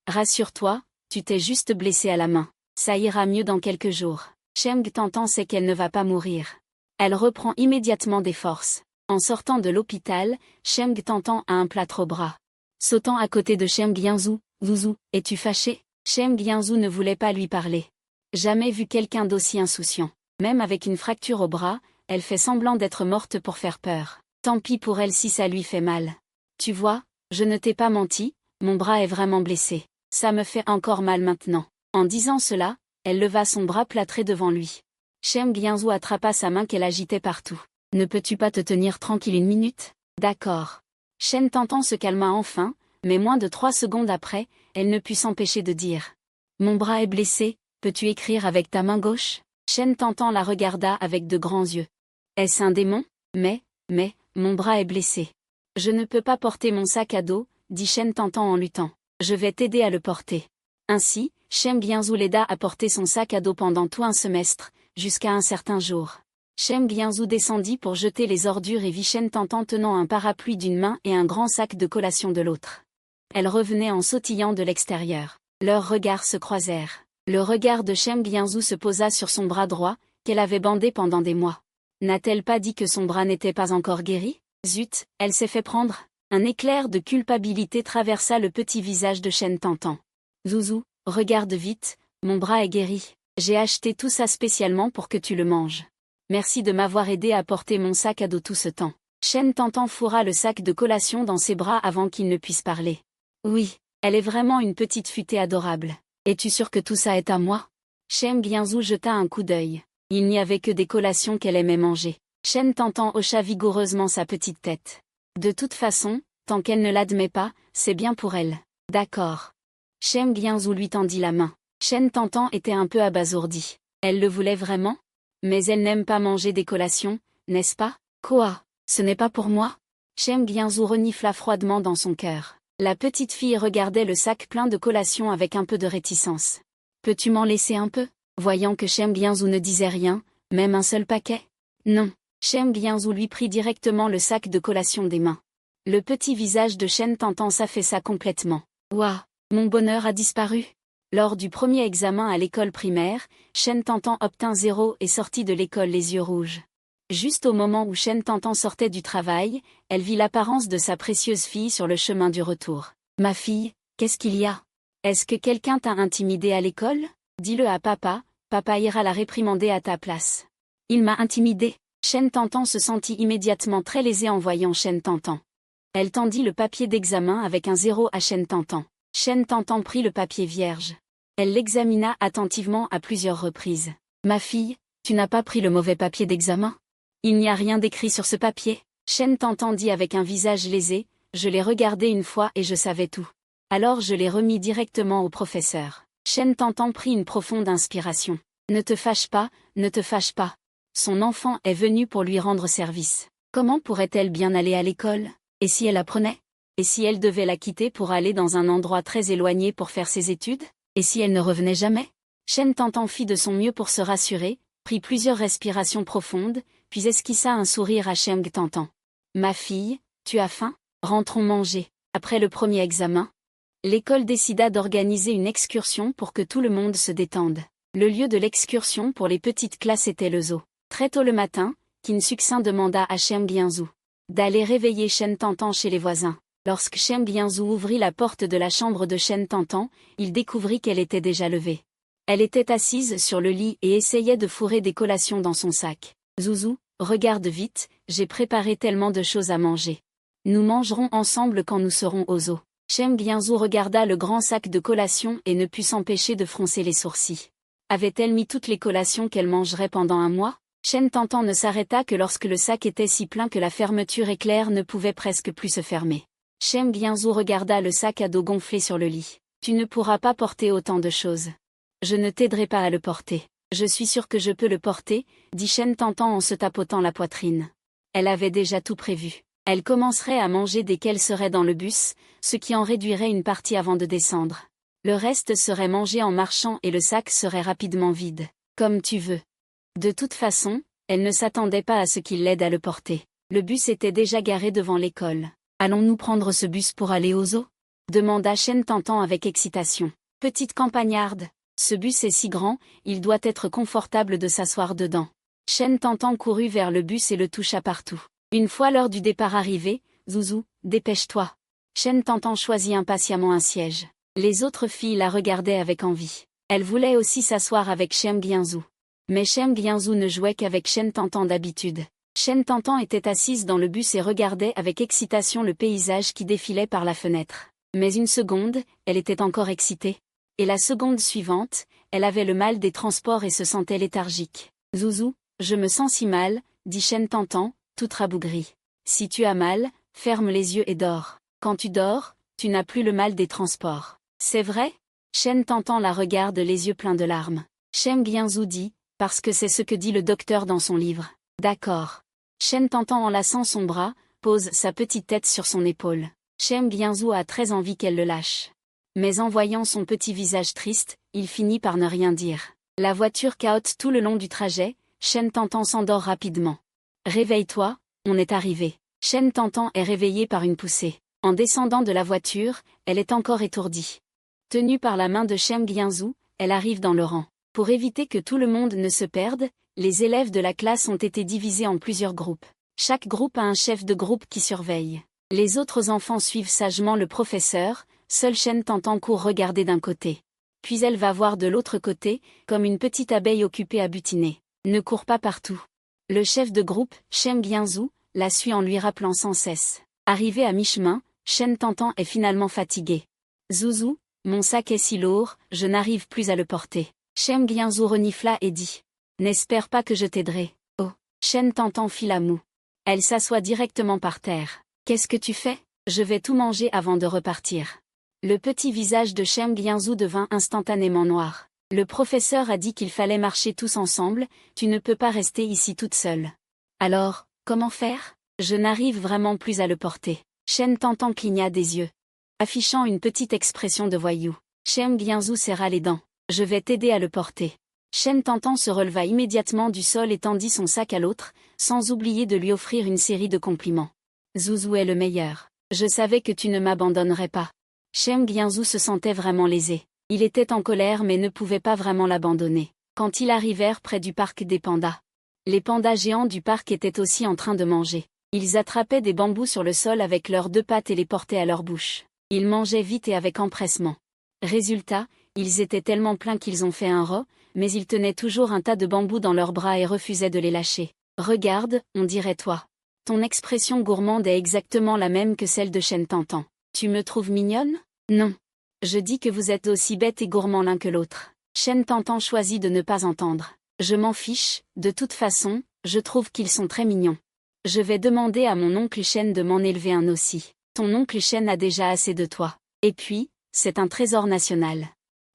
Rassure-toi, tu t'es juste blessé à la main. Ça ira mieux dans quelques jours. Cheng Tantan sait qu'elle ne va pas mourir. Elle reprend immédiatement des forces. En sortant de l'hôpital, Cheng Tantan a un plâtre au bras. Sautant à côté de Cheng Yanzhou, Zouzou, es-tu fâché? Cheng Yanzhou ne voulait pas lui parler. Jamais vu quelqu'un d'aussi insouciant. Même avec une fracture au bras, elle fait semblant d'être morte pour faire peur. Tant pis pour elle si ça lui fait mal. Tu vois, je ne t'ai pas menti, mon bras est vraiment blessé. Ça me fait encore mal maintenant. En disant cela, elle leva son bras plâtré devant lui. Cheng Yanzhou attrapa sa main qu'elle agitait partout. Ne peux-tu pas te tenir tranquille une minute? D'accord. Cheng Tantan se calma enfin, mais moins de 3 secondes après, elle ne put s'empêcher de dire. Mon bras est blessé, peux-tu écrire avec ta main gauche? Cheng Tantan la regarda avec de grands yeux. Est-ce un démon? Mais, mon bras est blessé. Je ne peux pas porter mon sac à dos, dit Cheng Tantan en luttant. Je vais t'aider à le porter. Ainsi, Cheng Yanzhou l'aida à porter son sac à dos pendant tout un semestre, jusqu'à un certain jour. Cheng Yanzhou descendit pour jeter les ordures et vit Cheng Tantan tenant un parapluie d'une main et un grand sac de collation de l'autre. Elle revenait en sautillant de l'extérieur. Leurs regards se croisèrent. Le regard de Cheng Yanzhou se posa sur son bras droit, qu'elle avait bandé pendant des mois. N'a-t-elle pas dit que son bras n'était pas encore guéri? Zut, elle s'est fait prendre. Un éclair de culpabilité traversa le petit visage de Cheng Tantan. Zouzou, regarde vite, mon bras est guéri. J'ai acheté tout ça spécialement pour que tu le manges. Merci de m'avoir aidé à porter mon sac à dos tout ce temps. Cheng Tantan fourra le sac de collation dans ses bras avant qu'il ne puisse parler. Oui, elle est vraiment une petite futée adorable. Es-tu sûr que tout ça est à moi? Cheng Yanzhou jeta un coup d'œil. Il n'y avait que des collations qu'elle aimait manger. Cheng Tantan hocha vigoureusement sa petite tête. De toute façon, tant qu'elle ne l'admet pas, c'est bien pour elle. D'accord. Cheng Yanzhou lui tendit la main. Cheng Tantan était un peu abasourdie. Elle le voulait vraiment? Mais elle n'aime pas manger des collations, n'est-ce pas? Quoi? Ce n'est pas pour moi? Cheng Yanzhou renifla froidement dans son cœur. La petite fille regardait le sac plein de collations avec un peu de réticence. Peux-tu m'en laisser un peu? Voyant que Cheng Yanzhou ne disait rien, même un seul paquet? Non. Cheng Yanzhou lui prit directement le sac de collation des mains. Le petit visage de Cheng Tantan s'affaissa complètement. Ouah, mon bonheur a disparu. Lors du premier examen à l'école primaire, Cheng Tantan obtint 0 et sortit de l'école les yeux rouges. Juste au moment où Cheng Tantan sortait du travail, elle vit l'apparence de sa précieuse fille sur le chemin du retour. Ma fille, qu'est-ce qu'il y a? Est-ce que quelqu'un t'a intimidée à l'école? Dis-le à papa, papa ira la réprimander à ta place. Il m'a intimidée. Cheng Tantan se sentit immédiatement très lésée en voyant Cheng Tantan. Elle tendit le papier d'examen avec un 0 à Cheng Tantan. Cheng Tantan prit le papier vierge. Elle l'examina attentivement à plusieurs reprises. Ma fille, tu n'as pas pris le mauvais papier d'examen? Il n'y a rien d'écrit sur ce papier. Cheng Tantan dit avec un visage lésé, je l'ai regardé une fois et je savais tout. Alors je l'ai remis directement au professeur. Cheng Tantan prit une profonde inspiration. Ne te fâche pas, ne te fâche pas. Son enfant est venu pour lui rendre service. Comment pourrait-elle bien aller à l'école? Et si elle apprenait? Et si elle devait la quitter pour aller dans un endroit très éloigné pour faire ses études? Et si elle ne revenait jamais? Cheng Tantan fit de son mieux pour se rassurer, prit plusieurs respirations profondes, puis esquissa un sourire à Cheng Tantan. Ma fille, tu as faim? Rentrons manger. Après le premier examen, l'école décida d'organiser une excursion pour que tout le monde se détende. Le lieu de l'excursion pour les petites classes était le zoo. Très tôt le matin, Qin Succin demanda à Cheng Yanzhou d'aller réveiller Cheng Tantan chez les voisins. Lorsque Cheng Yanzhou ouvrit la porte de la chambre de Cheng Tantan, il découvrit qu'elle était déjà levée. Elle était assise sur le lit et essayait de fourrer des collations dans son sac. Zouzou, regarde vite, j'ai préparé tellement de choses à manger. Nous mangerons ensemble quand nous serons au zoo. Cheng Yanzhou regarda le grand sac de collations et ne put s'empêcher de froncer les sourcils. Avait-elle mis toutes les collations qu'elle mangerait pendant un mois? Cheng Tantan ne s'arrêta que lorsque le sac était si plein que la fermeture éclair ne pouvait presque plus se fermer. Cheng Yanzhou regarda le sac à dos gonflé sur le lit. Tu ne pourras pas porter autant de choses. Je ne t'aiderai pas à le porter. Je suis sûre que je peux le porter, dit Cheng Tantan en se tapotant la poitrine. Elle avait déjà tout prévu. Elle commencerait à manger dès qu'elle serait dans le bus, ce qui en réduirait une partie avant de descendre. Le reste serait mangé en marchant et le sac serait rapidement vide. Comme tu veux. De toute façon, elle ne s'attendait pas à ce qu'il l'aide à le porter. Le bus était déjà garé devant l'école. Allons-nous prendre ce bus pour aller au zoo? Demanda Cheng Tantan avec excitation. Petite campagnarde. Ce bus est si grand, il doit être confortable de s'asseoir dedans. Cheng Tantan courut vers le bus et le toucha partout. Une fois l'heure du départ arrivée, Zouzou, dépêche-toi. Shen Tantan choisit impatiemment un siège. Les autres filles la regardaient avec envie. Elles voulaient aussi s'asseoir avec Shem Gyinzou. Mais Shem Gyinzou ne jouait qu'avec Shen Tantan d'habitude. Shen Tantan était assise dans le bus et regardait avec excitation le paysage qui défilait par la fenêtre. Mais une seconde, elle était encore excitée. Et la seconde suivante, elle avait le mal des transports et se sentait léthargique. « Zouzou, je me sens si mal, » dit Shen Tantan, toute rabougrie. « Si tu as mal, ferme les yeux et dors. Quand tu dors, tu n'as plus le mal des transports. » « C'est vrai ?» Shen Tantan la regarde les yeux pleins de larmes. Shem Gyinzou dit, « Parce que c'est ce que dit le docteur dans son livre. » « D'accord. » Shen Tantan enlaçant son bras, pose sa petite tête sur son épaule. Shem Gyinzou a très envie qu'elle le lâche. Mais en voyant son petit visage triste, il finit par ne rien dire. La voiture cahote tout le long du trajet, Shen Tantan s'endort rapidement. « Réveille-toi, on est arrivé. » Shen Tantan est réveillée par une poussée. En descendant de la voiture, elle est encore étourdie. Tenue par la main de Shem Gyinzou, elle arrive dans le rang. Pour éviter que tout le monde ne se perde, les élèves de la classe ont été divisés en plusieurs groupes. Chaque groupe a un chef de groupe qui surveille. Les autres enfants suivent sagement le professeur, seule Shen Tantan court regarder d'un côté. Puis elle va voir de l'autre côté, comme une petite abeille occupée à butiner. Ne cours pas partout. Le chef de groupe, Shem Gyinzou, la suit en lui rappelant sans cesse. Arrivé à mi-chemin, Shen Tantan est finalement fatiguée. « Zouzou, mon sac est si lourd, je n'arrive plus à le porter. » Shem Gyinzou renifla et dit. « N'espère pas que je t'aiderai. » Oh. Shen Tantan fit la moue. Elle s'assoit directement par terre. « Qu'est-ce que tu fais ? Je vais tout manger avant de repartir. » Le petit visage de Shem Gyinzou devint instantanément noir. « Le professeur a dit qu'il fallait marcher tous ensemble, tu ne peux pas rester ici toute seule. »« Alors, comment faire ? Je n'arrive vraiment plus à le porter. » Shen Tantan cligna des yeux. Affichant une petite expression de voyou, Shem Gyinzou serra les dents. « Je vais t'aider à le porter. » Shen Tantan se releva immédiatement du sol et tendit son sac à l'autre, sans oublier de lui offrir une série de compliments. « Zouzou est le meilleur. Je savais que tu ne m'abandonnerais pas. » Shem Gyinzou se sentait vraiment lésé. Il était en colère mais ne pouvait pas vraiment l'abandonner. Quand ils arrivèrent près du parc des pandas, les pandas géants du parc étaient aussi en train de manger. Ils attrapaient des bambous sur le sol avec leurs deux pattes et les portaient à leur bouche. Ils mangeaient vite et avec empressement. Résultat, ils étaient tellement pleins qu'ils ont fait un rot, mais ils tenaient toujours un tas de bambous dans leurs bras et refusaient de les lâcher. « Regarde, on dirait toi. Ton expression gourmande est exactement la même que celle de Shen Tantan. Tu me trouves mignonne ? Non. Je dis que vous êtes aussi bêtes et gourmands l'un que l'autre. » Shen Tantan choisit de ne pas entendre. « Je m'en fiche, de toute façon, je trouve qu'ils sont très mignons. Je vais demander à mon oncle Shen de m'en élever un aussi. Ton oncle Shen a déjà assez de toi. Et puis, c'est un trésor national. »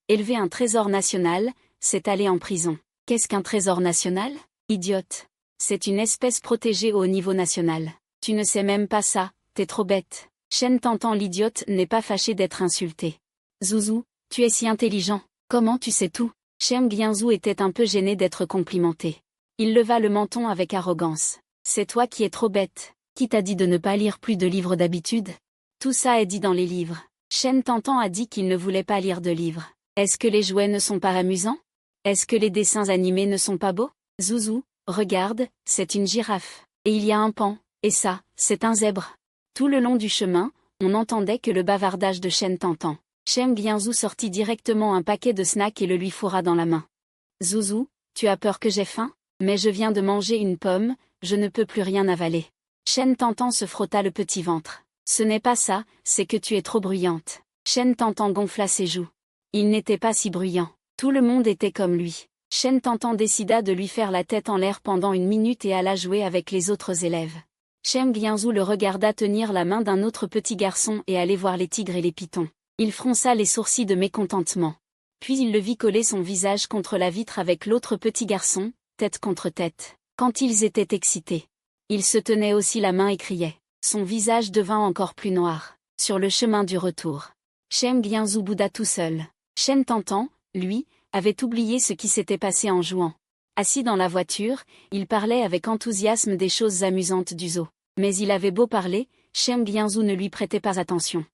Élever un trésor national, c'est aller en prison. Qu'est-ce qu'un trésor national ? Idiote. C'est une espèce protégée au niveau national. Tu ne sais même pas ça, t'es trop bête. Shen Tantan l'idiote n'est pas fâché d'être insulté. Zouzou, tu es si intelligent. Comment tu sais tout ? Shem Gyinzou était un peu gêné d'être complimenté. Il leva le menton avec arrogance. C'est toi qui es trop bête. Qui t'a dit de ne pas lire plus de livres d'habitude ? Tout ça est dit dans les livres. Shen Tantan a dit qu'il ne voulait pas lire de livres. Est-ce que les jouets ne sont pas amusants ? Est-ce que les dessins animés ne sont pas beaux ? Zouzou, regarde, c'est une girafe. Et il y a un paon, et ça, c'est un zèbre. Tout le long du chemin, on n'entendait que le bavardage de Shen Tantan. Shem Gyinzou sortit directement un paquet de snacks et le lui fourra dans la main. Zouzou, tu as peur que j'aie faim ? Mais je viens de manger une pomme, je ne peux plus rien avaler. Shen Tantan se frotta le petit ventre. Ce n'est pas ça, c'est que tu es trop bruyante. Shen Tantan gonfla ses joues. Il n'était pas si bruyant. Tout le monde était comme lui. Shen Tantan décida de lui faire la tête en l'air pendant une minute et alla jouer avec les autres élèves. Shem Gyinzou le regarda tenir la main d'un autre petit garçon et aller voir les tigres et les pitons. Il fronça les sourcils de mécontentement. Puis il le vit coller son visage contre la vitre avec l'autre petit garçon, tête contre tête. Quand ils étaient excités, il se tenait aussi la main et criait. Son visage devint encore plus noir. Sur le chemin du retour, Shem Gyinzou bouda tout seul. Shen Tantan, lui, avait oublié ce qui s'était passé en jouant. Assis dans la voiture, il parlait avec enthousiasme des choses amusantes du zoo. Mais il avait beau parler, Shem Gyinzou ne lui prêtait pas attention.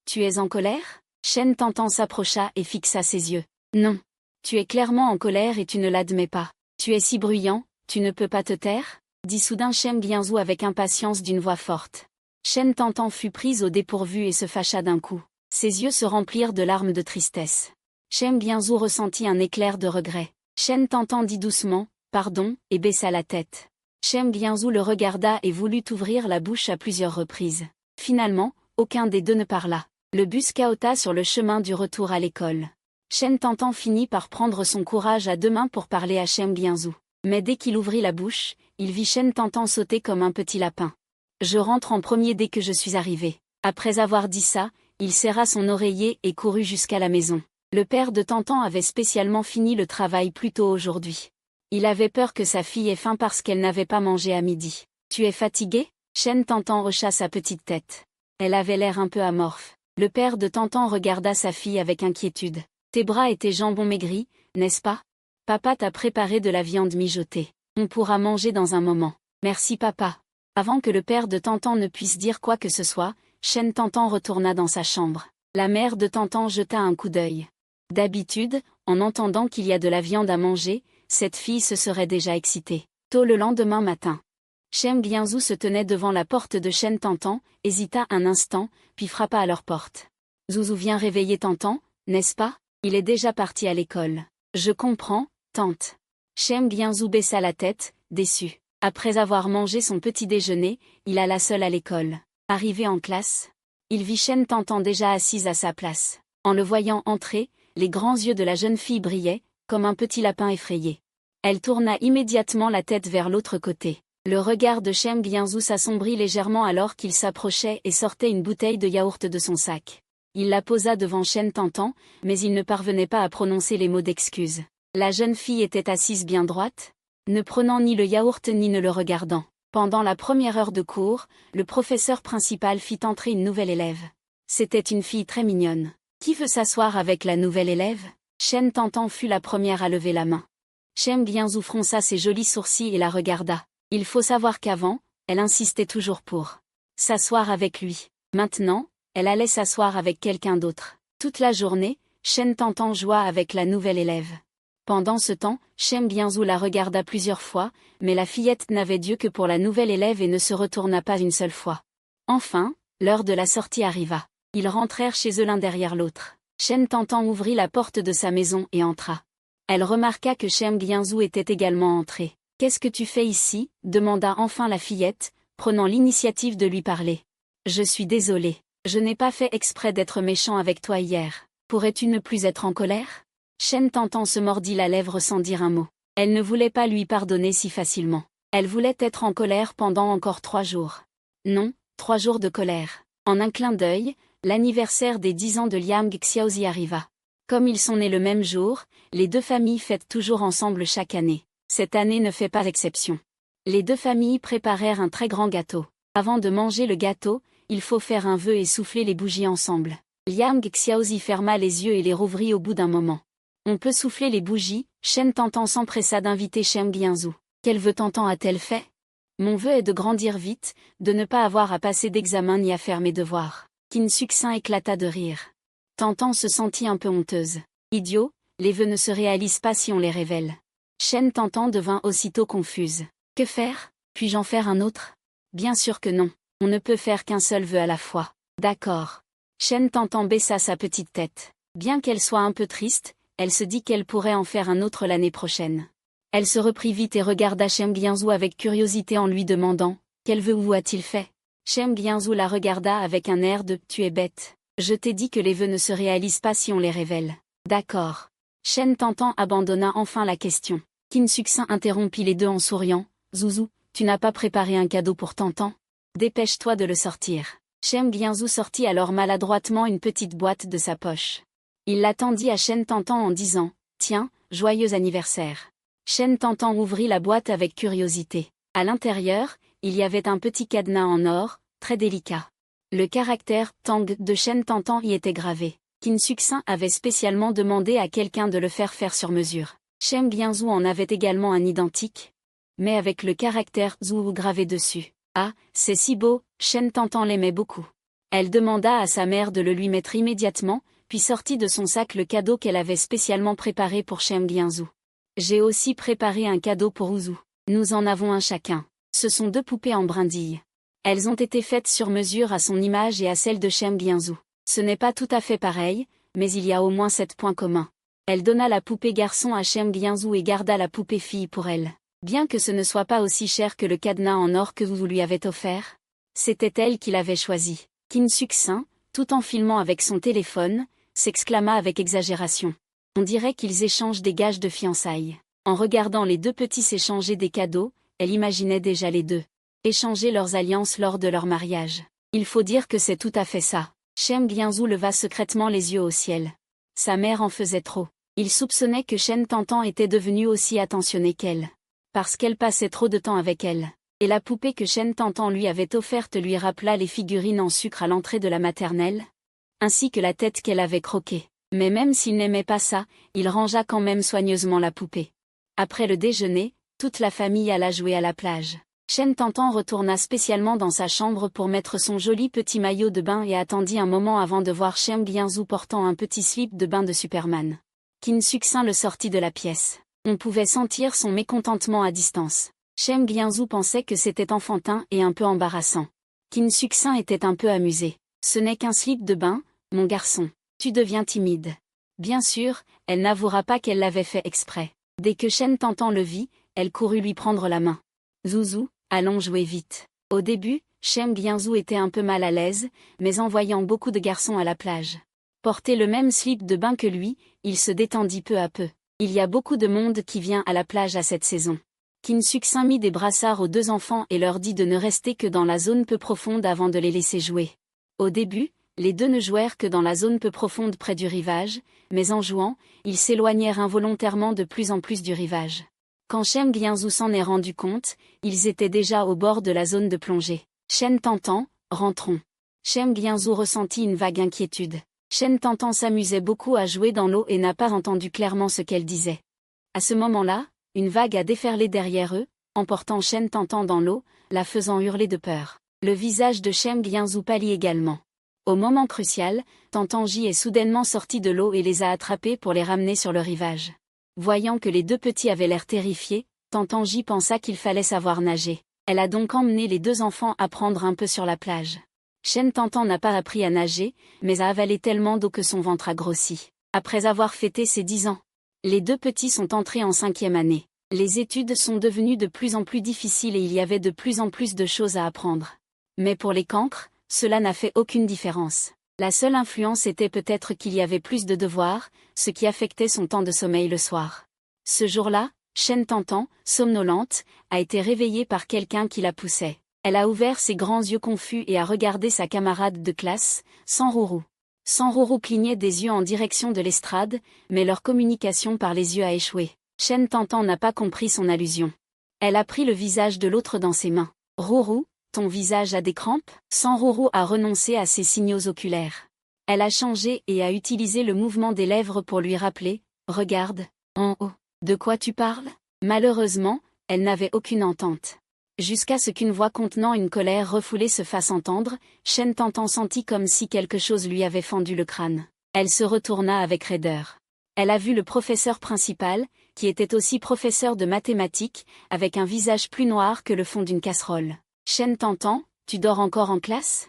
« Tu es en colère ?» Shen Tantan s'approcha et fixa ses yeux. « Non. Tu es clairement en colère et tu ne l'admets pas. Tu es si bruyant, tu ne peux pas te taire ? dit soudain Shem Gyinzou avec impatience d'une voix forte. Shen Tantan fut prise au dépourvu et se fâcha d'un coup. Ses yeux se remplirent de larmes de tristesse. Shem Gyinzou ressentit un éclair de regret. Shen Tantan dit doucement « Pardon » et baissa la tête. Shem Gyinzou le regarda et voulut ouvrir la bouche à plusieurs reprises. Finalement, aucun des deux ne parla. Le bus cahota sur le chemin du retour à l'école. Shen Tantan finit par prendre son courage à deux mains pour parler à Shem Gyinzou. Mais dès qu'il ouvrit la bouche, il vit Shen Tantan sauter comme un petit lapin. « Je rentre en premier dès que je suis arrivé. » Après avoir dit ça, il serra son oreiller et courut jusqu'à la maison. Le père de Tantan avait spécialement fini le travail plus tôt aujourd'hui. Il avait peur que sa fille ait faim parce qu'elle n'avait pas mangé à midi. « Tu es fatigué ?» Shen Tantan hocha sa petite tête. Elle avait l'air un peu amorphe. Le père de Tantan regarda sa fille avec inquiétude. « Tes bras et tes jambons maigris, n'est-ce pas ? Papa t'a préparé de la viande mijotée. On pourra manger dans un moment. Merci papa. » Avant que le père de Tantan ne puisse dire quoi que ce soit, Shen Tantan retourna dans sa chambre. La mère de Tantan jeta un coup d'œil. D'habitude, en entendant qu'il y a de la viande à manger, cette fille se serait déjà excitée. Tôt le lendemain matin, Shem Gyinzou se tenait devant la porte de Shen Tantan, hésita un instant, puis frappa à leur porte. « Zouzou vient réveiller Tantan, n'est-ce pas ? Il est déjà parti à l'école. »« Je comprends, tante. » Shem Gyinzou baissa la tête, déçu. Après avoir mangé son petit déjeuner, il alla seul à l'école. Arrivé en classe, il vit Shen Tantan déjà assise à sa place. En le voyant entrer, les grands yeux de la jeune fille brillaient, comme un petit lapin effrayé. Elle tourna immédiatement la tête vers l'autre côté. Le regard de Shem Gyinzou s'assombrit légèrement alors qu'il s'approchait et sortait une bouteille de yaourt de son sac. Il la posa devant Shen Tantan, mais il ne parvenait pas à prononcer les mots d'excuse. La jeune fille était assise bien droite, ne prenant ni le yaourt ni ne le regardant. Pendant la première heure de cours, le professeur principal fit entrer une nouvelle élève. C'était une fille très mignonne. Qui veut s'asseoir avec la nouvelle élève ? Shen Tantan fut la première à lever la main. Shem Gyinzou fronça ses jolis sourcils et la regarda. Il faut savoir qu'avant, elle insistait toujours pour s'asseoir avec lui. Maintenant, elle allait s'asseoir avec quelqu'un d'autre. Toute la journée, Shen Tantan joua avec la nouvelle élève. Pendant ce temps, Shem Gyinzou la regarda plusieurs fois, mais la fillette n'avait d'yeux que pour la nouvelle élève et ne se retourna pas une seule fois. Enfin, l'heure de la sortie arriva. Ils rentrèrent chez eux l'un derrière l'autre. Shen Tantan ouvrit la porte de sa maison et entra. Elle remarqua que Shem Gyinzou était également entré. « Qu'est-ce que tu fais ici ?» demanda enfin la fillette, prenant l'initiative de lui parler. « Je suis désolée. Je n'ai pas fait exprès d'être méchant avec toi hier. Pourrais-tu ne plus être en colère ?» Shen Tantan se mordit la lèvre sans dire un mot. Elle ne voulait pas lui pardonner si facilement. Elle voulait être en colère pendant encore 3 jours. Non, 3 jours de colère. En un clin d'œil, l'anniversaire des 10 ans de Liam Xiaozi arriva. Comme ils sont nés le même jour, les deux familles fêtent toujours ensemble chaque année. Cette année ne fait pas exception. Les deux familles préparèrent un très grand gâteau. Avant de manger le gâteau, il faut faire un vœu et souffler les bougies ensemble. Liam Xiaozi ferma les yeux et les rouvrit au bout d'un moment. On peut souffler les bougies, Shen Tantan s'empressa d'inviter Shem Gyinzou. Quel vœu Tantan a-t-elle fait ? Mon vœu est de grandir vite, de ne pas avoir à passer d'examen ni à faire mes devoirs. Qin Succin éclata de rire. Tantan se sentit un peu honteuse. Idiot, les vœux ne se réalisent pas si on les révèle. Shen Tantan devint aussitôt confuse. Que faire ? Puis-je en faire un autre ? Bien sûr que non. On ne peut faire qu'un seul vœu à la fois. D'accord. Shen Tantan baissa sa petite tête. Bien qu'elle soit un peu triste, elle se dit qu'elle pourrait en faire un autre l'année prochaine. Elle se reprit vite et regarda Shem Gyinzou avec curiosité en lui demandant « Quel vœu vous a-t-il fait ?» Shem Gyinzou la regarda avec un air de « Tu es bête. Je t'ai dit que les vœux ne se réalisent pas si on les révèle. » D'accord. Shen Tantan abandonna enfin la question. Qin Succin interrompit les deux en souriant. « Zouzou, tu n'as pas préparé un cadeau pour Tantan ? Dépêche-toi de le sortir. » Shem Gyinzou sortit alors maladroitement une petite boîte de sa poche. Il la tendit à Shen Tantan en disant « Tiens, joyeux anniversaire. » Shen Tantan ouvrit la boîte avec curiosité. À l'intérieur, il y avait un petit cadenas en or, très délicat. Le caractère « Tang » de Shen Tantan y était gravé. Qin Succin avait spécialement demandé à quelqu'un de le faire sur mesure. Shem Gyinzou en avait également un identique, mais avec le caractère « Zou » gravé dessus. Ah, c'est si beau, Shen Tantan l'aimait beaucoup. Elle demanda à sa mère de le lui mettre immédiatement, puis sortit de son sac le cadeau qu'elle avait spécialement préparé pour Shem Gyinzou. J'ai aussi préparé un cadeau pour Ouzou. Nous en avons un chacun. Ce sont 2 poupées en brindille. Elles ont été faites sur mesure à son image et à celle de Shem Gyunzoo. Ce n'est pas tout à fait pareil, mais il y a au moins 7 points communs. Elle donna la poupée garçon à Shem Gyunzoo et garda la poupée fille pour elle. Bien que ce ne soit pas aussi cher que le cadenas en or que vous lui avez offert, c'était elle qui l'avait choisi. Kim Suk-sin, tout en filmant avec son téléphone, s'exclama avec exagération. On dirait qu'ils échangent des gages de fiançailles. En regardant les 2 petits s'échanger des cadeaux, elle imaginait déjà les 2 échanger leurs alliances lors de leur mariage. Il faut dire que c'est tout à fait ça. Shem Gyunzoo leva secrètement les yeux au ciel. Sa mère en faisait trop. Il soupçonnait que Shen Tantan était devenue aussi attentionnée qu'elle. Parce qu'elle passait trop de temps avec elle. Et la poupée que Shen Tantan lui avait offerte lui rappela les figurines en sucre à l'entrée de la maternelle, ainsi que la tête qu'elle avait croquée. Mais même s'il n'aimait pas ça, il rangea quand même soigneusement la poupée. Après le déjeuner, toute la famille alla jouer à la plage. Shen Tantan retourna spécialement dans sa chambre pour mettre son joli petit maillot de bain et attendit un moment avant de voir Shem Gyunzoo portant un petit slip de bain de Superman. Kim Suk-sin le sortit de la pièce. On pouvait sentir son mécontentement à distance. Shem Gyunzoo pensait que c'était enfantin et un peu embarrassant. Kim Suk-sin était un peu amusé. Ce n'est qu'un slip de bain, mon garçon. Tu deviens timide. Bien sûr, elle n'avouera pas qu'elle l'avait fait exprès. Dès que Shen Tantan le vit, elle courut lui prendre la main. Zouzou, allons jouer vite. Au début, Shem Gyunzoo était un peu mal à l'aise, mais en voyant beaucoup de garçons à la plage porter le même slip de bain que lui, il se détendit peu à peu. Il y a beaucoup de monde qui vient à la plage à cette saison. Kim Suk-sin mit des brassards aux 2 enfants et leur dit de ne rester que dans la zone peu profonde avant de les laisser jouer. Au début, les 2 ne jouèrent que dans la zone peu profonde près du rivage, mais en jouant, ils s'éloignèrent involontairement de plus en plus du rivage. Quand Shem Gyunzoo s'en est rendu compte, ils étaient déjà au bord de la zone de plongée. Shen Tantan, rentrons. Shem Gyunzoo ressentit une vague inquiétude. Shen Tantan s'amusait beaucoup à jouer dans l'eau et n'a pas entendu clairement ce qu'elle disait. À ce moment-là, une vague a déferlé derrière eux, emportant Shen Tantan dans l'eau, la faisant hurler de peur. Le visage de Shem Gyunzoo pâlit également. Au moment crucial, Tantanji est soudainement sorti de l'eau et les a attrapés pour les ramener sur le rivage. Voyant que les 2 petits avaient l'air terrifiés, Tantanji pensa qu'il fallait savoir nager. Elle a donc emmené les 2 enfants apprendre un peu sur la plage. Shen Tantan n'a pas appris à nager, mais a avalé tellement d'eau que son ventre a grossi. Après avoir fêté ses 10 ans, les 2 petits sont entrés en 5e année. Les études sont devenues de plus en plus difficiles et il y avait de plus en plus de choses à apprendre. Mais pour les cancres, cela n'a fait aucune différence. La seule influence était peut-être qu'il y avait plus de devoirs, ce qui affectait son temps de sommeil le soir. Ce jour-là, Shen Tantan, somnolente, a été réveillée par quelqu'un qui la poussait. Elle a ouvert ses grands yeux confus et a regardé sa camarade de classe, Sanruru. Sanruru clignait des yeux en direction de l'estrade, mais leur communication par les yeux a échoué. Shen Tantan n'a pas compris son allusion. Elle a pris le visage de l'autre dans ses mains. Ruru, ton visage a des crampes? Sanruru a renoncé à ses signaux oculaires. Elle a changé et a utilisé le mouvement des lèvres pour lui rappeler, regarde, en haut. De quoi tu parles? Malheureusement, elle n'avait aucune entente. Jusqu'à ce qu'une voix contenant une colère refoulée se fasse entendre, Shen Tantan sentit comme si quelque chose lui avait fendu le crâne. Elle se retourna avec raideur. Elle a vu le professeur principal, qui était aussi professeur de mathématiques, avec un visage plus noir que le fond d'une casserole. Shen Tantan, tu dors encore en classe?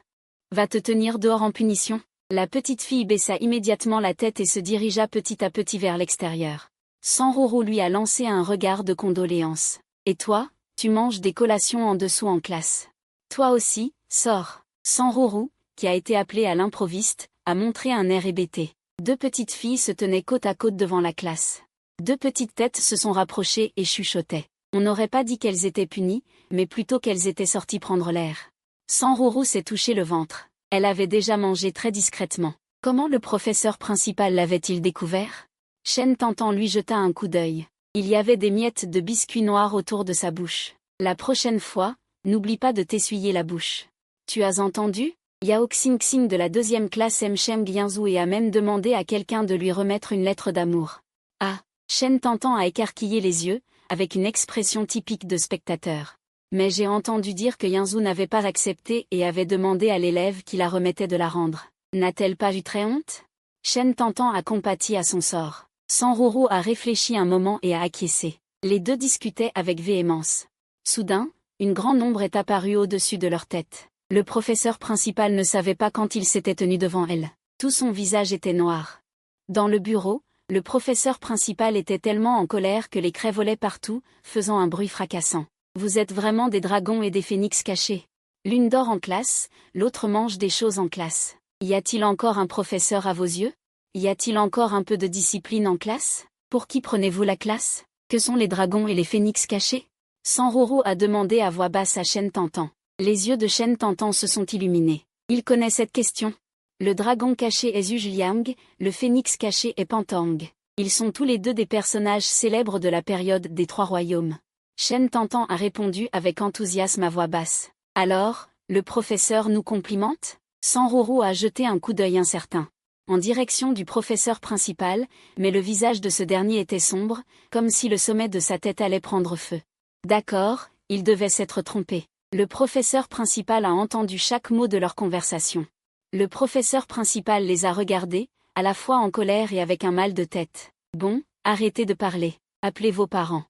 Va te tenir dehors en punition. La petite fille baissa immédiatement la tête et se dirigea petit à petit vers l'extérieur. Sanruru lui a lancé un regard de condoléance. Et toi, tu manges des collations en dessous en classe. Toi aussi, sors. Sanruru, qui a été appelé à l'improviste, a montré un air hébété. 2 petites filles se tenaient côte à côte devant la classe. 2 petites têtes se sont rapprochées et chuchotaient. On n'aurait pas dit qu'elles étaient punies, mais plutôt qu'elles étaient sorties prendre l'air. Sanruru s'est touché le ventre. Elle avait déjà mangé très discrètement. Comment le professeur principal l'avait-il découvert? Shen Tantan lui jeta un coup d'œil. Il y avait des miettes de biscuits noirs autour de sa bouche. La prochaine fois, n'oublie pas de t'essuyer la bouche. Tu as entendu? Yao Xing de la 2e classe aime Shem Gyunzoo et a même demandé à quelqu'un de lui remettre une lettre d'amour. Ah! Shen Tantan a écarquillé les yeux, avec une expression typique de spectateur. Mais j'ai entendu dire que Gyunzoo n'avait pas accepté et avait demandé à l'élève qui la remettait de la rendre. N'a-t-elle pas eu très honte? Shen Tantan a compati à son sort. Sanruru a réfléchi un moment et a acquiescé. Les 2 discutaient avec véhémence. Soudain, Une grande ombre est apparue au-dessus de leur tête. Le professeur principal ne savait pas quand il s'était tenu devant elle. Tout son visage était noir. Dans le bureau, le professeur principal était tellement en colère que les craies volaient partout, faisant un bruit fracassant. Vous êtes vraiment des dragons et des phénix cachés. L'une dort en classe, l'autre mange des choses en classe. Y a-t-il encore un professeur à vos yeux? Y a-t-il encore un peu de discipline en classe? Pour qui prenez-vous la classe? Que sont les dragons et les phénix cachés? Sanroro a demandé à voix basse à Shen Tantan. Les yeux de Shen Tantan se sont illuminés. Il connaît cette question. Le dragon caché est Zhujiang, le phénix caché est Pantang. Ils sont tous les deux des personnages célèbres de la période des Trois Royaumes. Shen Tantan a répondu avec enthousiasme à voix basse. Alors, le professeur nous complimente? Sanroro a jeté un coup d'œil incertain en direction du professeur principal, mais le visage de ce dernier était sombre, comme si le sommet de sa tête allait prendre feu. D'accord, il devait s'être trompé. Le professeur principal a entendu chaque mot de leur conversation. Le professeur principal les a regardés, à la fois en colère et avec un mal de tête. Bon, arrêtez de parler. Appelez vos parents.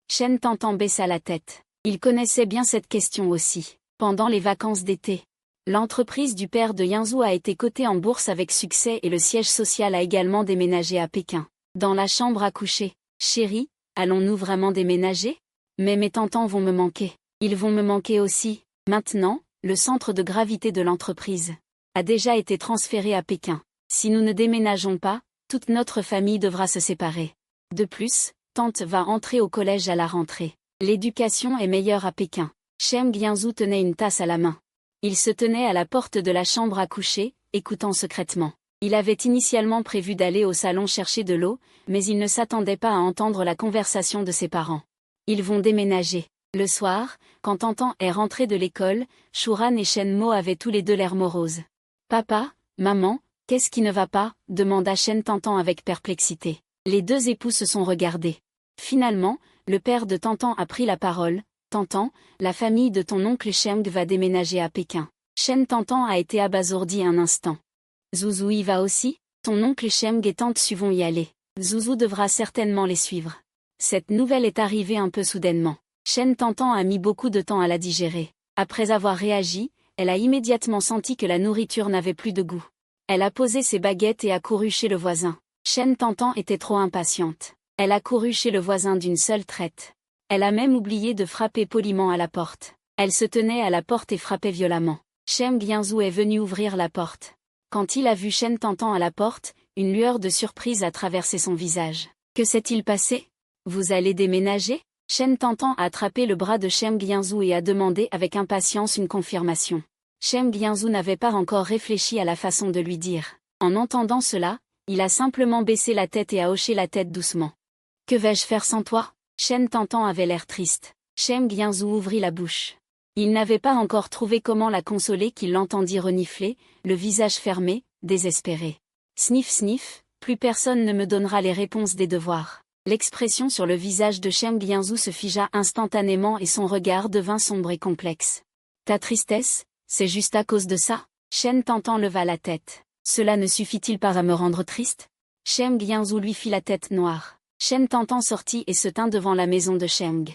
Shen Tantan baissa la tête. Il connaissait bien cette question aussi. Pendant les vacances d'été, l'entreprise du père de Yanzhou a été cotée en bourse avec succès et le siège social a également déménagé à Pékin. Dans la chambre à coucher. Chérie, allons-nous vraiment déménager? Mais mes tantans vont me manquer. Ils vont me manquer aussi. Maintenant, le centre de gravité de l'entreprise a déjà été transféré à Pékin. Si nous ne déménageons pas, toute notre famille devra se séparer. De plus, tante va entrer au collège à la rentrée. L'éducation est meilleure à Pékin. Shem Guianzhou tenait une tasse à la main. Il se tenait à la porte de la chambre à coucher, écoutant secrètement. Il avait initialement prévu d'aller au salon chercher de l'eau, mais il ne s'attendait pas à entendre la conversation de ses parents. Ils vont déménager. Le soir, quand Tantan est rentré de l'école, Shuran et Shen Mo avaient tous les deux l'air moroses. Papa, maman, qu'est-ce qui ne va pas? Demanda Shen Tantan avec perplexité. Les deux époux se sont regardés. Finalement, le père de Tantan a pris la parole. Tantan, la famille de ton oncle Sheng va déménager à Pékin. Shen Tantan a été abasourdi un instant. Zouzou y va aussi? Ton oncle Sheng et tante Su vont y aller. Zouzou devra certainement les suivre. Cette nouvelle est arrivée un peu soudainement. Shen Tantan a mis beaucoup de temps à la digérer. Après avoir réagi, elle a immédiatement senti que la nourriture n'avait plus de goût. Elle a posé ses baguettes et a couru chez le voisin. Shen Tantan était trop impatiente. Elle a couru chez le voisin d'une seule traite. Elle a même oublié de frapper poliment à la porte. Elle se tenait à la porte et frappait violemment. Shem Guianzhou est venu ouvrir la porte. Quand il a vu Shen Tantan à la porte, une lueur de surprise a traversé son visage. Que s'est-il passé? Vous allez déménager? Shen Tantan a attrapé le bras de Shem Guianzhou et a demandé avec impatience une confirmation. Shem Guianzhou n'avait pas encore réfléchi à la façon de lui dire. En entendant cela, il a simplement baissé la tête et a hoché la tête doucement. Que vais-je faire sans toi? Shen Tantan avait l'air triste. Shem Guianzhou ouvrit la bouche. Il n'avait pas encore trouvé comment la consoler qu'il l'entendit renifler, le visage fermé, désespéré. Sniff sniff, plus personne ne me donnera les réponses des devoirs. L'expression sur le visage de Shem Guianzhou se figea instantanément et son regard devint sombre et complexe. Ta tristesse, c'est juste à cause de ça? Shen Tantan leva la tête. Cela ne suffit-il pas à me rendre triste? Shem Guianzhou lui fit la tête noire. Shen Tantan sortit et se tint devant la maison de Sheng.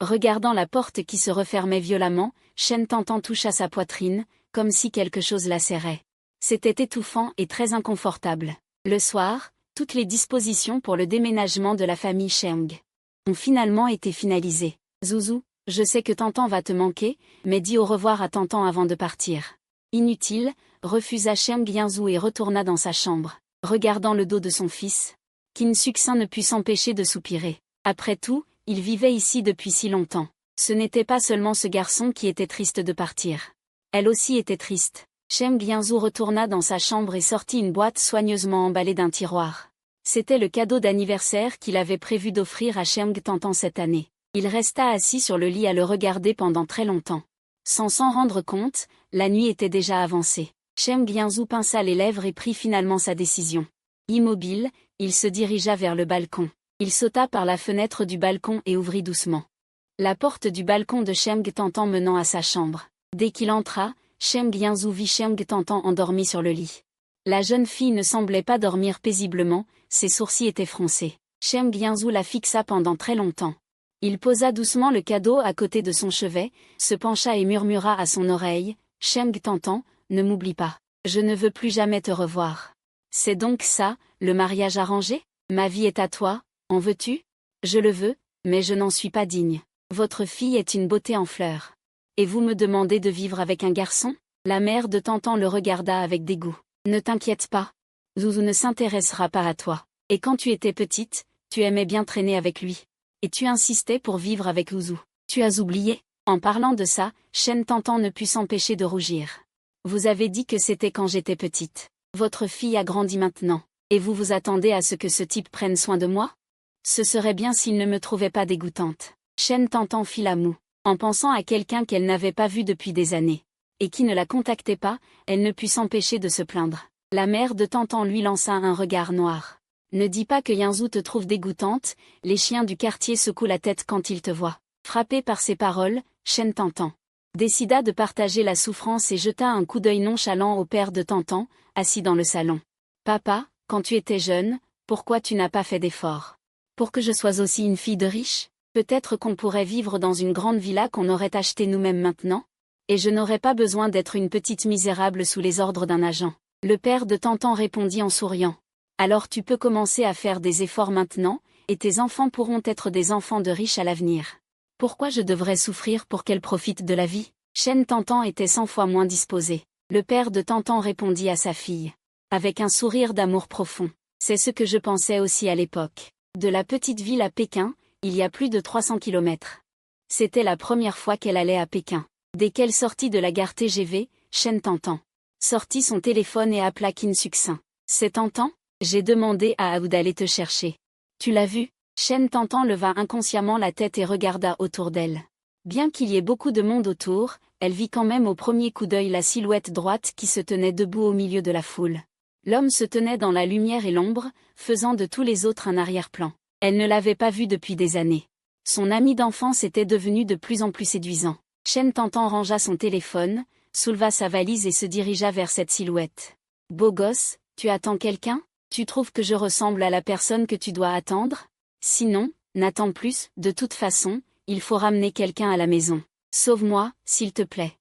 Regardant la porte qui se refermait violemment, Shen Tantan toucha sa poitrine, comme si quelque chose la serrait. C'était étouffant et très inconfortable. Le soir, toutes les dispositions pour le déménagement de la famille Sheng ont finalement été finalisées. Zouzou, je sais que Tantan va te manquer, mais dis au revoir à Tantan avant de partir. Inutile, refusa Shem Guianzhou et retourna dans sa chambre, regardant le dos de son fils. Qin Succin ne put s'empêcher de soupirer. Après tout, il vivait ici depuis si longtemps. Ce n'était pas seulement ce garçon qui était triste de partir. Elle aussi était triste. Shem Guianzhou retourna dans sa chambre et sortit une boîte soigneusement emballée d'un tiroir. C'était le cadeau d'anniversaire qu'il avait prévu d'offrir à Sheng Tantan cette année. Il resta assis sur le lit à le regarder pendant très longtemps. Sans s'en rendre compte, la nuit était déjà avancée. Shem Guianzhou pinça les lèvres et prit finalement sa décision. Immobile, il se dirigea vers le balcon. Il sauta par la fenêtre du balcon et ouvrit doucement la porte du balcon de Sheng Tantan menant à sa chambre. Dès qu'il entra, Shem Guianzhou vit Sheng Tantan endormi sur le lit. La jeune fille ne semblait pas dormir paisiblement, ses sourcils étaient froncés. Shem Guianzhou la fixa pendant très longtemps. Il posa doucement le cadeau à côté de son chevet, se pencha et murmura à son oreille, « Cheng Tantan, ne m'oublie pas. Je ne veux plus jamais te revoir. » C'est donc ça, le mariage arrangé? Ma vie est à toi, en veux-tu? Je le veux, mais je n'en suis pas digne. Votre fille est une beauté en fleurs. Et vous me demandez de vivre avec un garçon? La mère de Tantan le regarda avec dégoût. Ne t'inquiète pas. Zouzou ne s'intéressera pas à toi. Et quand tu étais petite, tu aimais bien traîner avec lui. Et tu insistais pour vivre avec Zouzou. Tu as oublié? En parlant de ça, Chen Tantan ne put s'empêcher de rougir. Vous avez dit que c'était quand j'étais petite. Votre fille a grandi maintenant. Et vous vous attendez à ce que ce type prenne soin de moi? Ce serait bien s'il ne me trouvait pas dégoûtante. Chen Tantan fit la moue. En pensant à quelqu'un qu'elle n'avait pas vu depuis des années. Et qui ne la contactait pas, elle ne put s'empêcher de se plaindre. La mère de Tantan lui lança un regard noir. Ne dis pas que Yinzou te trouve dégoûtante, les chiens du quartier secouent la tête quand ils te voient. Frappé par ces paroles, Chen Tantan décida de partager la souffrance et jeta un coup d'œil nonchalant au père de Tantan, assis dans le salon. Papa, quand tu étais jeune, pourquoi tu n'as pas fait d'efforts? Pour que je sois aussi une fille de riche? Peut-être qu'on pourrait vivre dans une grande villa qu'on aurait achetée nous-mêmes maintenant? Et je n'aurais pas besoin d'être une petite misérable sous les ordres d'un agent. Le père de Tantan répondit en souriant. Alors tu peux commencer à faire des efforts maintenant, et tes enfants pourront être des enfants de riches à l'avenir. Pourquoi je devrais souffrir pour qu'elle profite de la vie? Chen Tantan était 100 fois moins disposé. Le père de Tantan répondit à sa fille. Avec un sourire d'amour profond. C'est ce que je pensais aussi à l'époque. De la petite ville à Pékin, il y a plus de 300 kilomètres. C'était la première fois qu'elle allait à Pékin. Dès qu'elle sortit de la gare TGV, Chen Tantan sortit son téléphone et appela Qin Succint. C'est Tantan? J'ai demandé à Aoud d'aller te chercher. Tu l'as vu? Chen Tantan leva inconsciemment la tête et regarda autour d'elle. Bien qu'il y ait beaucoup de monde autour, elle vit quand même au premier coup d'œil la silhouette droite qui se tenait debout au milieu de la foule. L'homme se tenait dans la lumière et l'ombre, faisant de tous les autres un arrière-plan. Elle ne l'avait pas vu depuis des années. Son ami d'enfance était devenu de plus en plus séduisant. Chen Tantan rangea son téléphone, souleva sa valise et se dirigea vers cette silhouette. « Beau gosse, tu attends quelqu'un? Tu trouves que je ressemble à la personne que tu dois attendre? Sinon, n'attends plus, de toute façon, il faut ramener quelqu'un à la maison. Sauve-moi, s'il te plaît.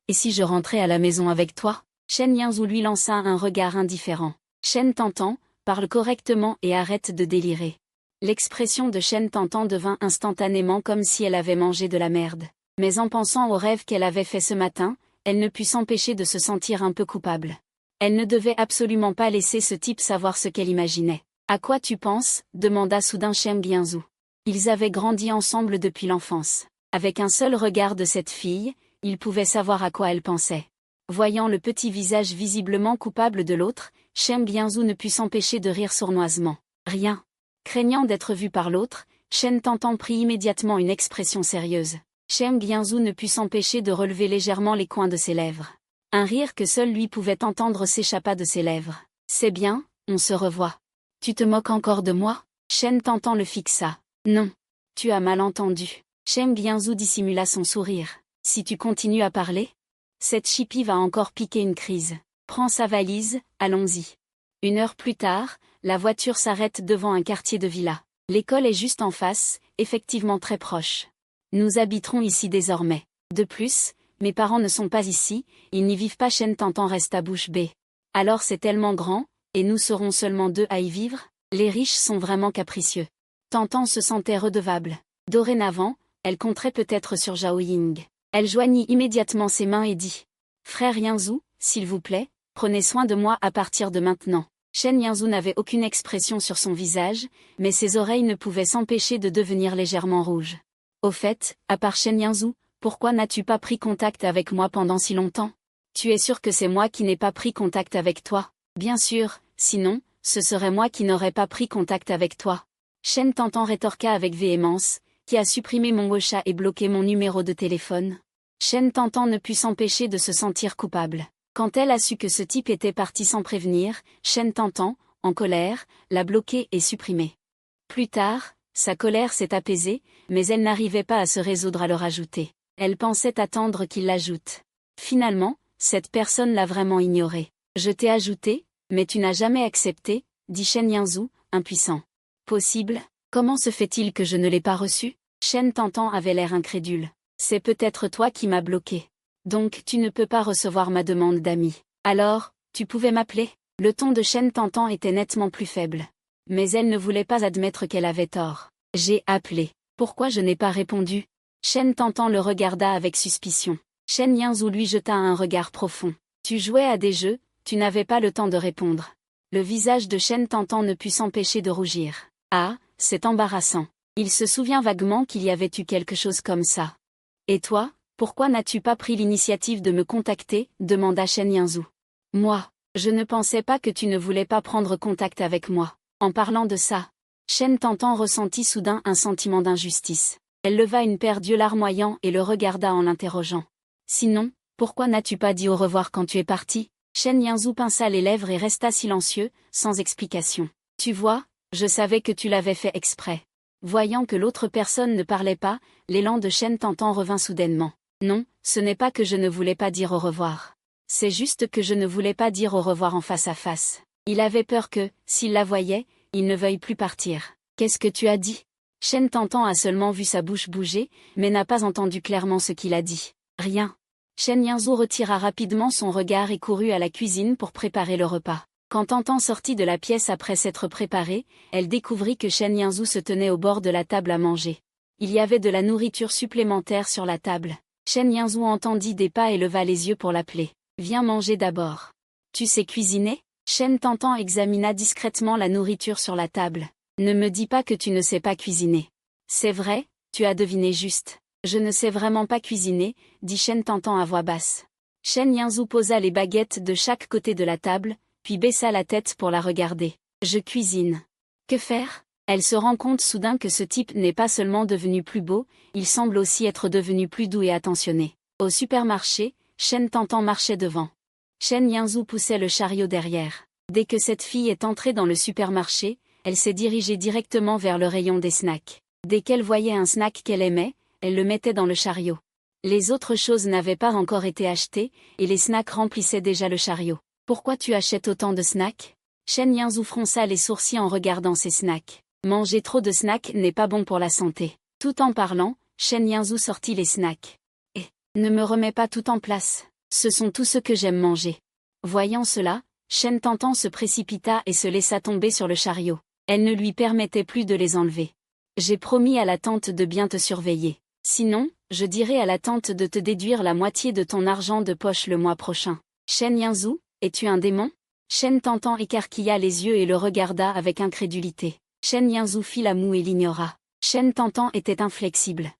Et si je rentrais à la maison avec toi? » Chen Yinzou lui lança un regard indifférent. Chen Tantan, parle correctement et arrête de délirer. L'expression de Chen Tantan devint instantanément comme si elle avait mangé de la merde. Mais en pensant au rêve qu'elle avait fait ce matin, elle ne put s'empêcher de se sentir un peu coupable. Elle ne devait absolument pas laisser ce type savoir ce qu'elle imaginait. « À quoi tu penses ?» demanda soudain Chen Yinzou. Ils avaient grandi ensemble depuis l'enfance. Avec un seul regard de cette fille, il pouvait savoir à quoi elle pensait. Voyant le petit visage visiblement coupable de l'autre, Chen Yinzou ne put s'empêcher de rire sournoisement. Rien. Craignant d'être vu par l'autre, Chen Tantan prit immédiatement une expression sérieuse. Chen Yinzou ne put s'empêcher de relever légèrement les coins de ses lèvres. Un rire que seul lui pouvait entendre s'échappa de ses lèvres. « C'est bien, on se revoit. Tu te moques encore de moi ?» Chen Tantan le fixa. « Non. Tu as mal entendu. » Chen Yinzou dissimula son sourire. « Si tu continues à parler, cette chipie va encore piquer une crise. Prends sa valise, allons-y. » 1 heure plus tard, la voiture s'arrête devant un quartier de villa. L'école est juste en face, effectivement très proche. Nous habiterons ici désormais. De plus, mes parents ne sont pas ici, ils n'y vivent pas. Chen Tantan resta bouche bée. Alors c'est tellement grand, et nous serons seulement 2 à y vivre? Les riches sont vraiment capricieux. Tantan se sentait redevable. Dorénavant, elle compterait peut-être sur Zhao Ying. Elle joignit immédiatement ses mains et dit. « Frère Yinzou, s'il vous plaît, prenez soin de moi à partir de maintenant. » Chen Yinzou n'avait aucune expression sur son visage, mais ses oreilles ne pouvaient s'empêcher de devenir légèrement rouges. « Au fait, à part Chen Yinzou, pourquoi n'as-tu pas pris contact avec moi pendant si longtemps? Tu es sûr que c'est moi qui n'ai pas pris contact avec toi? Bien sûr, sinon, ce serait moi qui n'aurais pas pris contact avec toi. » Chen Tantan rétorqua avec véhémence. « Qui a supprimé mon WeChat et bloqué mon numéro de téléphone? » Chen Tantan ne put s'empêcher de se sentir coupable. Quand elle a su que ce type était parti sans prévenir, Chen Tantan, en colère, l'a bloqué et supprimé. Plus tard, sa colère s'est apaisée, mais elle n'arrivait pas à se résoudre à le rajouter. Elle pensait attendre qu'il l'ajoute. Finalement, cette personne l'a vraiment ignoré. « Je t'ai ajouté, mais tu n'as jamais accepté, » dit Chen Yinzou, impuissant. « Possible? Comment se fait-il que je ne l'ai pas reçu? Shen Tantan avait l'air incrédule. C'est peut-être toi qui m'as bloqué. Donc tu ne peux pas recevoir ma demande d'ami. Alors, tu pouvais m'appeler? Le ton de Shen Tantan était nettement plus faible. Mais elle ne voulait pas admettre qu'elle avait tort. J'ai appelé. Pourquoi je n'ai pas répondu? Shen Tantan le regarda avec suspicion. Shen Yinzhu lui jeta un regard profond. Tu jouais à des jeux, tu n'avais pas le temps de répondre. Le visage de Shen Tantan ne put s'empêcher de rougir. Ah, c'est embarrassant. Il se souvient vaguement qu'il y avait eu quelque chose comme ça. Et toi, pourquoi n'as-tu pas pris l'initiative de me contacter? Demanda Shen Yinzhu. Moi, je ne pensais pas que tu ne voulais pas prendre contact avec moi. En parlant de ça, Shen Tantan ressentit soudain un sentiment d'injustice. Elle leva une paire d'yeux larmoyants et le regarda en l'interrogeant. Sinon, pourquoi n'as-tu pas dit au revoir quand tu es parti? Shen Yinzhu pinça les lèvres et resta silencieux, sans explication. Tu vois, je savais que tu l'avais fait exprès. Voyant que l'autre personne ne parlait pas, l'élan de Shen Tantan revint soudainement. Non, ce n'est pas que je ne voulais pas dire au revoir. C'est juste que je ne voulais pas dire au revoir en face à face. Il avait peur que, s'il la voyait, il ne veuille plus partir. Qu'est-ce que tu as dit? Shen Tantan a seulement vu sa bouche bouger, mais n'a pas entendu clairement ce qu'il a dit. Rien. Shen Yinzhu retira rapidement son regard et courut à la cuisine pour préparer le repas. Quand Tantan sortit de la pièce après s'être préparée, elle découvrit que Shen Yinzhu se tenait au bord de la table à manger. Il y avait de la nourriture supplémentaire sur la table. Shen Yinzhu entendit des pas et leva les yeux pour l'appeler. Viens manger d'abord. Tu sais cuisiner? Shen Tantan examina discrètement la nourriture sur la table. Ne me dis pas que tu ne sais pas cuisiner. C'est vrai, tu as deviné juste. Je ne sais vraiment pas cuisiner, dit Shen Tantan à voix basse. Shen Yinzhu posa les baguettes de chaque côté de la table, puis baissa la tête pour la regarder. Je cuisine. Que faire? Elle se rend compte soudain que ce type n'est pas seulement devenu plus beau, il semble aussi être devenu plus doux et attentionné. Au supermarché, Shen Tantan marchait devant. Shen Yinzhu poussait le chariot derrière. Dès que cette fille est entrée dans le supermarché, elle s'est dirigée directement vers le rayon des snacks. Dès qu'elle voyait un snack qu'elle aimait, elle le mettait dans le chariot. Les autres choses n'avaient pas encore été achetées, et les snacks remplissaient déjà le chariot. Pourquoi tu achètes autant de snacks? Shen Yinzhu fronça les sourcils en regardant ses snacks. Manger trop de snacks n'est pas bon pour la santé. Tout en parlant, Shen Yinzhu sortit les snacks. Et, ne me remets pas tout en place. Ce sont tout ce que j'aime manger. Voyant cela, Shen Tantan se précipita et se laissa tomber sur le chariot. Elle ne lui permettait plus de les enlever. J'ai promis à la tante de bien te surveiller. Sinon, je dirai à la tante de te déduire la moitié de ton argent de poche le mois prochain. Shen Yinzhu, es-tu un démon? Shen Tantan écarquilla les yeux et le regarda avec incrédulité. Shen Yinzhu fit la moue et l'ignora. Shen Tantan était inflexible.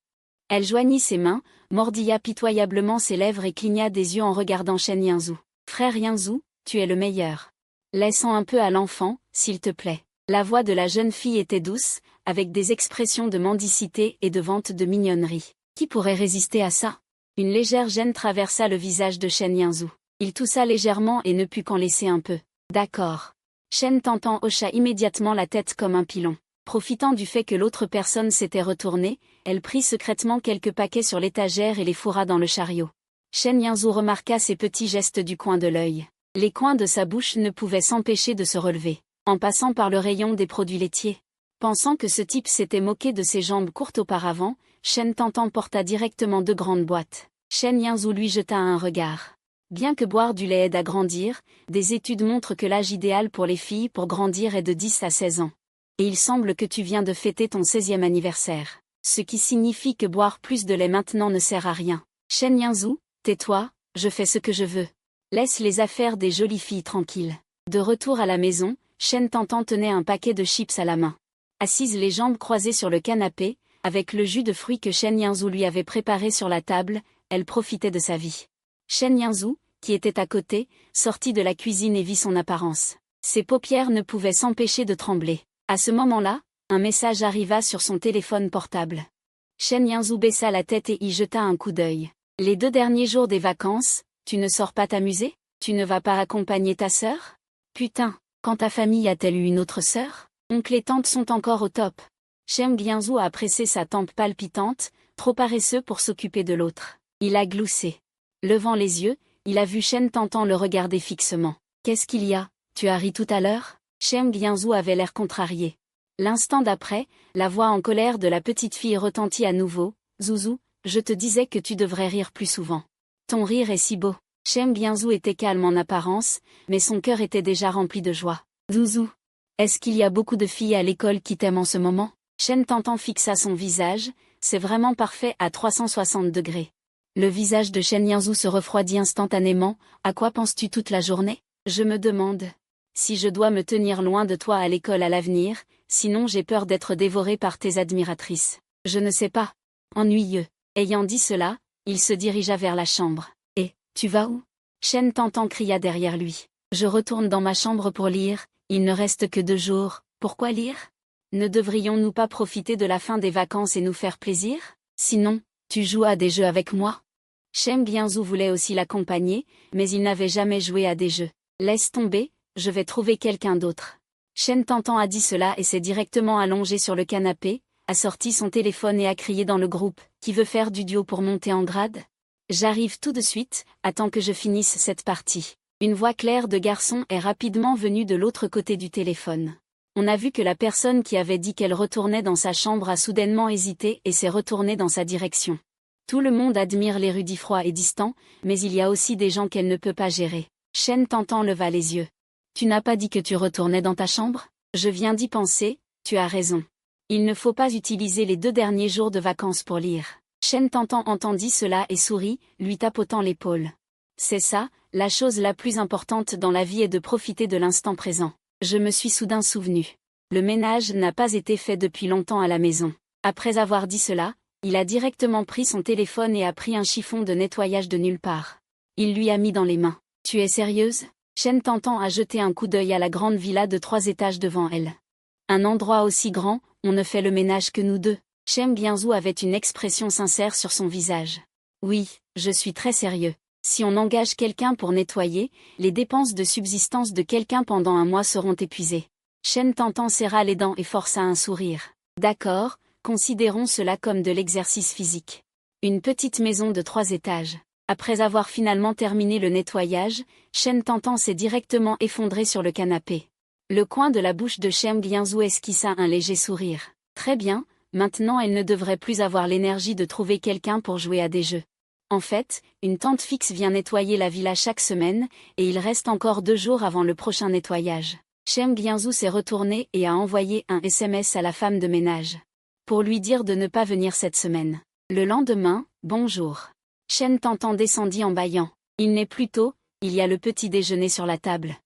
Elle joignit ses mains, mordilla pitoyablement ses lèvres et cligna des yeux en regardant Shen Yinzhu. Frère Yinzhu, tu es le meilleur. Laissons un peu à l'enfant, s'il te plaît. La voix de la jeune fille était douce, avec des expressions de mendicité et de vente de mignonnerie. Qui pourrait résister à ça? Une légère gêne traversa le visage de Shen Yinzhu. Il toussa légèrement et ne put qu'en laisser un peu. D'accord. Shen Tantan hocha immédiatement la tête comme un pilon. Profitant du fait que l'autre personne s'était retournée, elle prit secrètement quelques paquets sur l'étagère et les fourra dans le chariot. Shen Yinzhu remarqua ses petits gestes du coin de l'œil. Les coins de sa bouche ne pouvaient s'empêcher de se relever. En passant par le rayon des produits laitiers. Pensant que ce type s'était moqué de ses jambes courtes auparavant, Shen Tantan porta directement 2 grandes boîtes. Shen Yinzhu lui jeta un regard. Bien que boire du lait aide à grandir, des études montrent que l'âge idéal pour les filles pour grandir est de 10 à 16 ans. Et il semble que tu viens de fêter ton 16e anniversaire. Ce qui signifie que boire plus de lait maintenant ne sert à rien. Shen Yinzhu, tais-toi, je fais ce que je veux. Laisse les affaires des jolies filles tranquilles. De retour à la maison, Shen Tantan tenait un paquet de chips à la main. Assise les jambes croisées sur le canapé, avec le jus de fruits que Shen Yinzhu lui avait préparé sur la table, elle profitait de sa vie. Shen Yinzhu, qui était à côté, sortit de la cuisine et vit son apparence. Ses paupières ne pouvaient s'empêcher de trembler. À ce moment-là, un message arriva sur son téléphone portable. Shen Yinzhu baissa la tête et y jeta un coup d'œil. Les 2 derniers jours des vacances, tu ne sors pas t'amuser? Tu ne vas pas accompagner ta sœur? Putain, quand ta famille a-t-elle eu une autre sœur? Oncle et tante sont encore au top. Shen Yinzhu a pressé sa tempe palpitante, trop paresseux pour s'occuper de l'autre. Il a gloussé. Levant les yeux, il a vu Shen Tantan le regarder fixement. Qu'est-ce qu'il y a? Tu as ri tout à l'heure? Shen Yinzhu avait l'air contrarié. L'instant d'après, la voix en colère de la petite fille retentit à nouveau. Zouzou, je te disais que tu devrais rire plus souvent. Ton rire est si beau. Shem Bianzou était calme en apparence, mais son cœur était déjà rempli de joie. Zouzou. Est-ce qu'il y a beaucoup de filles à l'école qui t'aiment en ce moment? Shen Tantan fixa son visage, c'est vraiment parfait à 360 degrés. Le visage de Shen Yanzou se refroidit instantanément. À quoi penses-tu toute la journée? Je me demande si je dois me tenir loin de toi à l'école à l'avenir, sinon j'ai peur d'être dévoré par tes admiratrices. Je ne sais pas. Ennuyeux. Ayant dit cela, il se dirigea vers la chambre. Et, tu vas où? Shen Tantan cria derrière lui. Je retourne dans ma chambre pour lire, il ne reste que 2 jours, pourquoi lire? Ne devrions-nous pas profiter de la fin des vacances et nous faire plaisir? Sinon, tu joues à des jeux avec moi? Shem Bianzou voulait aussi l'accompagner, mais il n'avait jamais joué à des jeux. Laisse tomber, je vais trouver quelqu'un d'autre. Shen Tantan a dit cela et s'est directement allongé sur le canapé, a sorti son téléphone et a crié dans le groupe, qui veut faire du duo pour monter en grade? J'arrive tout de suite, attends que je finisse cette partie. Une voix claire de garçon est rapidement venue de l'autre côté du téléphone. On a vu que la personne qui avait dit qu'elle retournait dans sa chambre a soudainement hésité et s'est retournée dans sa direction. Tout le monde admire l'érudit froid et distant, mais il y a aussi des gens qu'elle ne peut pas gérer. Shen Tantan leva les yeux. Tu n'as pas dit que tu retournais dans ta chambre? Je viens d'y penser, tu as raison. Il ne faut pas utiliser les 2 derniers jours de vacances pour lire. Shen Tantan entendit cela et sourit, lui tapotant l'épaule. C'est ça, la chose la plus importante dans la vie est de profiter de l'instant présent. Je me suis soudain souvenu. Le ménage n'a pas été fait depuis longtemps à la maison. Après avoir dit cela, il a directement pris son téléphone et a pris un chiffon de nettoyage de nulle part. Il lui a mis dans les mains. Tu es sérieuse? Shen Tantan a jeté un coup d'œil à la grande villa de 3 étages devant elle. Un endroit aussi grand, on ne fait le ménage que nous deux. Shem Bianzou avait une expression sincère sur son visage. Oui, je suis très sérieux. Si on engage quelqu'un pour nettoyer, les dépenses de subsistance de quelqu'un pendant 1 mois seront épuisées. Shen Tantan serra les dents et força un sourire. D'accord, considérons cela comme de l'exercice physique. Une petite maison de 3 étages. Après avoir finalement terminé le nettoyage, Shen Tantan s'est directement effondré sur le canapé. Le coin de la bouche de Shem Bianzou esquissa un léger sourire. Très bien, maintenant elle ne devrait plus avoir l'énergie de trouver quelqu'un pour jouer à des jeux. En fait, une tante fixe vient nettoyer la villa chaque semaine, et il reste encore 2 jours avant le prochain nettoyage. Shem Bianzou s'est retourné et a envoyé un SMS à la femme de ménage. Pour lui dire de ne pas venir cette semaine. Le lendemain, bonjour. Shen Tantan descendit en bâillant. Il n'est plus tôt, il y a le petit déjeuner sur la table.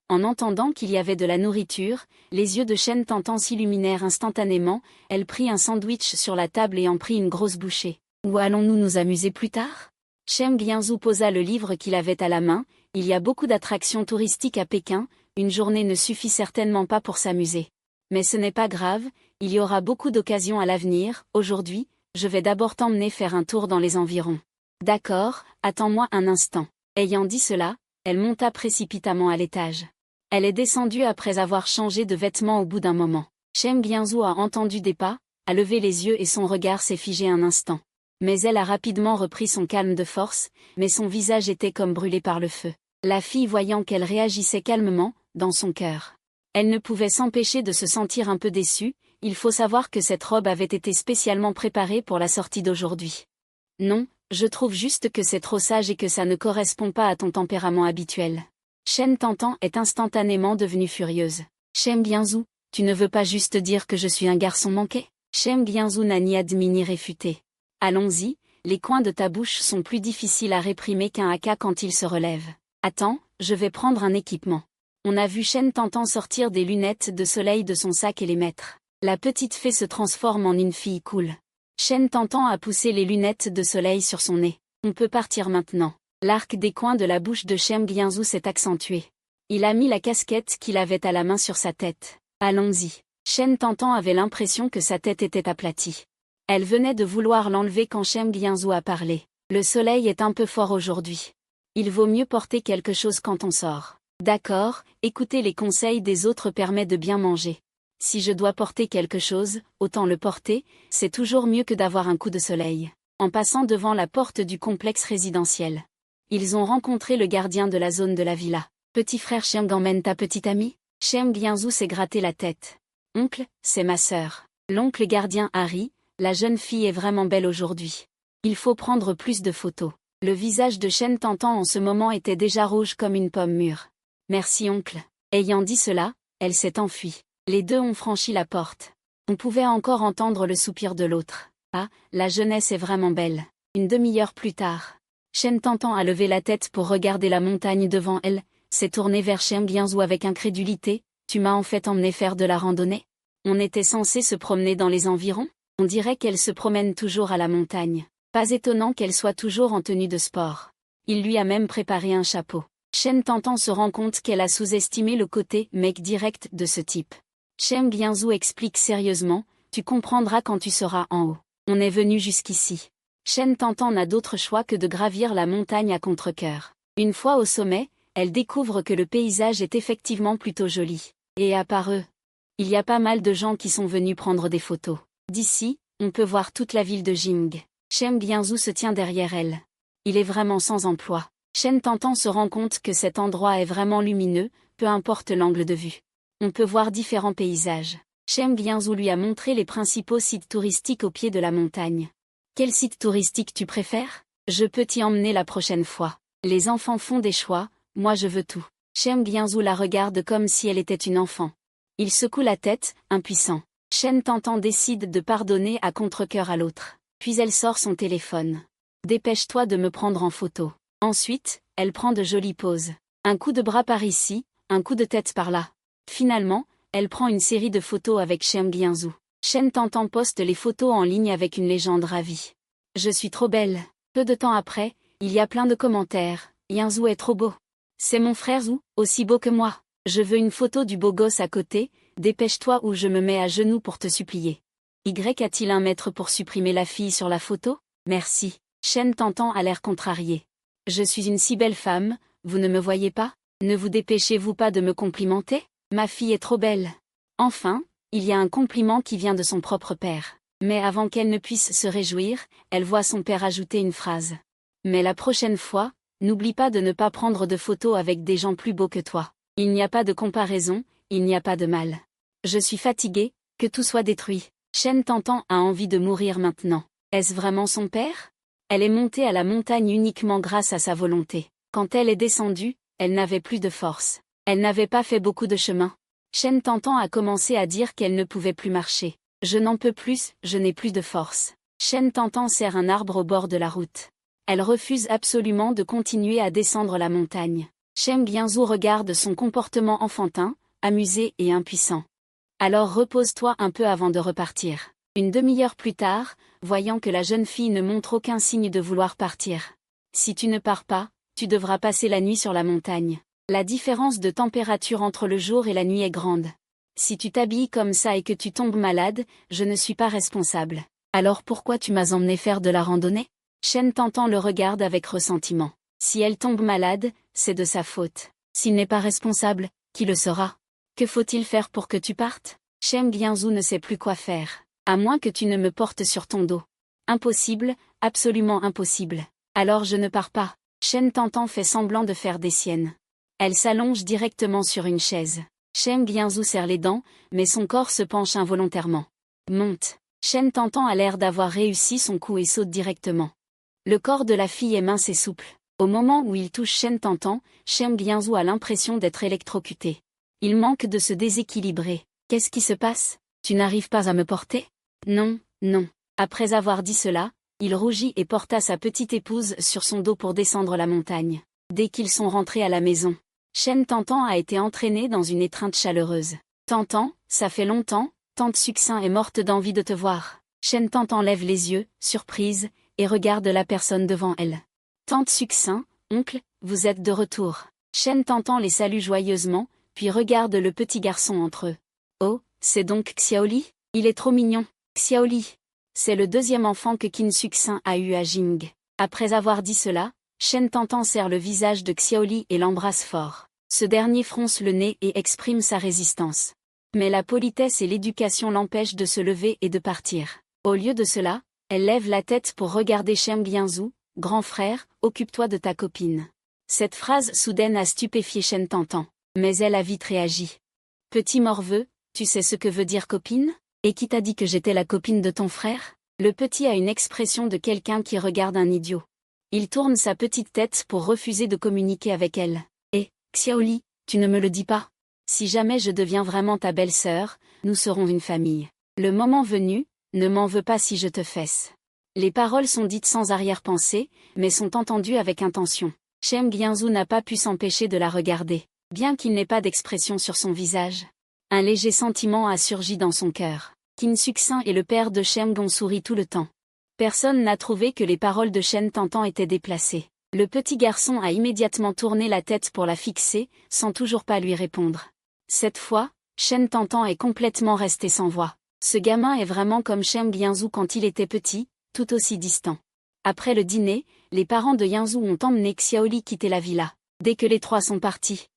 En entendant qu'il y avait de la nourriture, les yeux de Shen Tantan s'illuminèrent instantanément, elle prit un sandwich sur la table et en prit une grosse bouchée. Où allons-nous nous amuser plus tard? Shem Bianzou posa le livre qu'il avait à la main. Il y a beaucoup d'attractions touristiques à Pékin, une journée ne suffit certainement pas pour s'amuser. Mais ce n'est pas grave, il y aura beaucoup d'occasions à l'avenir. Aujourd'hui, je vais d'abord t'emmener faire un tour dans les environs. D'accord, attends-moi un instant. Ayant dit cela, elle monta précipitamment à l'étage. Elle est descendue après avoir changé de vêtements au bout d'un moment. Shem Bianzou a entendu des pas, a levé les yeux et son regard s'est figé un instant. Mais elle a rapidement repris son calme de force, mais son visage était comme brûlé par le feu. La fille voyant qu'elle réagissait calmement, dans son cœur. Elle ne pouvait s'empêcher de se sentir un peu déçue, il faut savoir que cette robe avait été spécialement préparée pour la sortie d'aujourd'hui. Non, je trouve juste que c'est trop sage et que ça ne correspond pas à ton tempérament habituel. Shen Tantan est instantanément devenue furieuse. Shem Bianzou, tu ne veux pas juste dire que je suis un garçon manqué? Shem Bianzou n'a ni admis ni réfuté. Allons-y, les coins de ta bouche sont plus difficiles à réprimer qu'un haka quand il se relève. Attends, je vais prendre un équipement. On a vu Shen Tantan sortir des lunettes de soleil de son sac et les mettre. La petite fée se transforme en une fille cool. Shen Tantan a poussé les lunettes de soleil sur son nez. On peut partir maintenant. L'arc des coins de la bouche de Shem Bianzou s'est accentué. Il a mis la casquette qu'il avait à la main sur sa tête. Allons-y. Shen Tantan avait l'impression que sa tête était aplatie. Elle venait de vouloir l'enlever quand Shem Bianzou a parlé. Le soleil est un peu fort aujourd'hui. Il vaut mieux porter quelque chose quand on sort. D'accord, écouter les conseils des autres permet de bien manger. Si je dois porter quelque chose, autant le porter, c'est toujours mieux que d'avoir un coup de soleil. En passant devant la porte du complexe résidentiel. Ils ont rencontré le gardien de la zone de la villa. Petit frère Shem emmène ta petite amie? Shem Bianzou s'est gratté la tête. Oncle, c'est ma sœur. L'oncle gardien Harry, la jeune fille est vraiment belle aujourd'hui. Il faut prendre plus de photos. Le visage de Chen Tantan en ce moment était déjà rouge comme une pomme mûre. Merci oncle. Ayant dit cela, elle s'est enfuie. Les deux ont franchi la porte. On pouvait encore entendre le soupir de l'autre. Ah, la jeunesse est vraiment belle. Une demi-heure plus tard. Chen Tantan a levé la tête pour regarder la montagne devant elle, s'est tournée vers Chen Guianzou avec incrédulité. Tu m'as en fait emmené faire de la randonnée? On était censé se promener dans les environs? On dirait qu'elle se promène toujours à la montagne. Pas étonnant qu'elle soit toujours en tenue de sport. Il lui a même préparé un chapeau. Chen Tantan se rend compte qu'elle a sous-estimé le côté mec direct de ce type. Chen Guianzou explique sérieusement, tu comprendras quand tu seras en haut. On est venu jusqu'ici. Chen Tantan n'a d'autre choix que de gravir la montagne à contre-cœur. Une fois au sommet, elle découvre que le paysage est effectivement plutôt joli. Et à part eux, il y a pas mal de gens qui sont venus prendre des photos. D'ici, on peut voir toute la ville de Jing. Chen Guianzou se tient derrière elle. Il est vraiment sans emploi. Chen Tantan se rend compte que cet endroit est vraiment lumineux, peu importe l'angle de vue. On peut voir différents paysages. Chen Guianzou lui a montré les principaux sites touristiques au pied de la montagne. Quel site touristique tu préfères? Je peux t'y emmener la prochaine fois. Les enfants font des choix, moi je veux tout. Chen Guianzou la regarde comme si elle était une enfant. Il secoue la tête, impuissant. Chen Tantan décide de pardonner à contre-cœur à l'autre. Puis elle sort son téléphone. Dépêche-toi de me prendre en photo. Ensuite, elle prend de jolies poses. Un coup de bras par ici, un coup de tête par là. Finalement, elle prend une série de photos avec Chen Guianzou. Chen Tantan poste les photos en ligne avec une légende ravie. Je suis trop belle. Peu de temps après, il y a plein de commentaires. Guianzou est trop beau. C'est mon frère Zhou, aussi beau que moi. Je veux une photo du beau gosse à côté, dépêche-toi ou je me mets à genoux pour te supplier. Y a-t-il un mètre pour supprimer la fille sur la photo? Merci. Chen Tantan a l'air contrarié. Je suis une si belle femme, vous ne me voyez pas? Ne vous dépêchez-vous pas de me complimenter? Ma fille est trop belle. Enfin, il y a un compliment qui vient de son propre père. Mais avant qu'elle ne puisse se réjouir, elle voit son père ajouter une phrase. Mais la prochaine fois, n'oublie pas de ne pas prendre de photos avec des gens plus beaux que toi. Il n'y a pas de comparaison, il n'y a pas de mal. Je suis fatiguée, que tout soit détruit. Chen Tantan a envie de mourir maintenant. Est-ce vraiment son père? Elle est montée à la montagne uniquement grâce à sa volonté. Quand elle est descendue, elle n'avait plus de force. Elle n'avait pas fait beaucoup de chemin. Chen Tantan a commencé à dire qu'elle ne pouvait plus marcher. Je n'en peux plus, je n'ai plus de force. Chen Tantan serre un arbre au bord de la route. Elle refuse absolument de continuer à descendre la montagne. Chen Guianzou regarde son comportement enfantin, amusé et impuissant. Alors repose-toi un peu avant de repartir. Une demi-heure plus tard, voyant que la jeune fille ne montre aucun signe de vouloir partir. Si tu ne pars pas, tu devras passer la nuit sur la montagne. La différence de température entre le jour et la nuit est grande. Si tu t'habilles comme ça et que tu tombes malade, je ne suis pas responsable. Alors pourquoi tu m'as emmené faire de la randonnée? Chen Tantan le regarde avec ressentiment. Si elle tombe malade, c'est de sa faute. S'il n'est pas responsable, qui le sera? Que faut-il faire pour que tu partes? Chen Guianzou ne sait plus quoi faire. À moins que tu ne me portes sur ton dos. Impossible, absolument impossible. Alors je ne pars pas. Chen Tantan fait semblant de faire des siennes. Elle s'allonge directement sur une chaise. Chen Guianzou serre les dents, mais son corps se penche involontairement. Monte. Chen Tantan a l'air d'avoir réussi son coup et saute directement. Le corps de la fille est mince et souple. Au moment où il touche Chen Tantan, Chen Guianzou a l'impression d'être électrocuté. Il manque de se déséquilibrer. Qu'est-ce qui se passe? Tu n'arrives pas à me porter? Non, non. Après avoir dit cela, il rougit et porta sa petite épouse sur son dos pour descendre la montagne. Dès qu'ils sont rentrés à la maison, Chen Tantan a été entraîné dans une étreinte chaleureuse. Tantan, ça fait longtemps, Tante Succinct est morte d'envie de te voir. Chen Tantan lève les yeux, surprise, et regarde la personne devant elle. Tante Succinct, oncle, vous êtes de retour. Chen Tantan les salue joyeusement, puis regarde le petit garçon entre eux. Oh, c'est donc Xiaoli? Il est trop mignon. Xiaoli. C'est le deuxième enfant que Qin Succinct a eu à Jing. Après avoir dit cela, Chen Tantan serre le visage de Xiaoli et l'embrasse fort. Ce dernier fronce le nez et exprime sa résistance. Mais la politesse et l'éducation l'empêchent de se lever et de partir. Au lieu de cela, elle lève la tête pour regarder Chen Guianzou. Grand frère, occupe-toi de ta copine. Cette phrase soudaine a stupéfié Chen Tantan. Mais elle a vite réagi. Petit morveux, Tu sais ce que veut dire copine? Et qui t'a dit que j'étais la copine de ton frère? Le petit a une expression de quelqu'un qui regarde un idiot. Il tourne sa petite tête pour refuser de communiquer avec elle. Et, Xiaoli, tu ne me le dis pas? Si jamais je deviens vraiment ta belle-sœur, nous serons une famille. Le moment venu, ne m'en veux pas si je te fesse. Les paroles sont dites sans arrière-pensée, mais sont entendues avec intention. Shem Gyinzou n'a pas pu s'empêcher de la regarder, bien qu'il n'ait pas d'expression sur son visage. Un léger sentiment a surgi dans son cœur. Qin Succin et le père de Shem Gong sourient tout le temps. Personne n'a trouvé que les paroles de Shen Tantan étaient déplacées. Le petit garçon a immédiatement tourné la tête pour la fixer, sans toujours pas lui répondre. Cette fois, Shen Tantan est complètement resté sans voix. Ce gamin est vraiment comme Shem Gyinzou quand il était petit, tout aussi distant. Après le dîner, les parents de Yinzou ont emmené Xiaoli quitter la villa. Dès que les trois sont partis,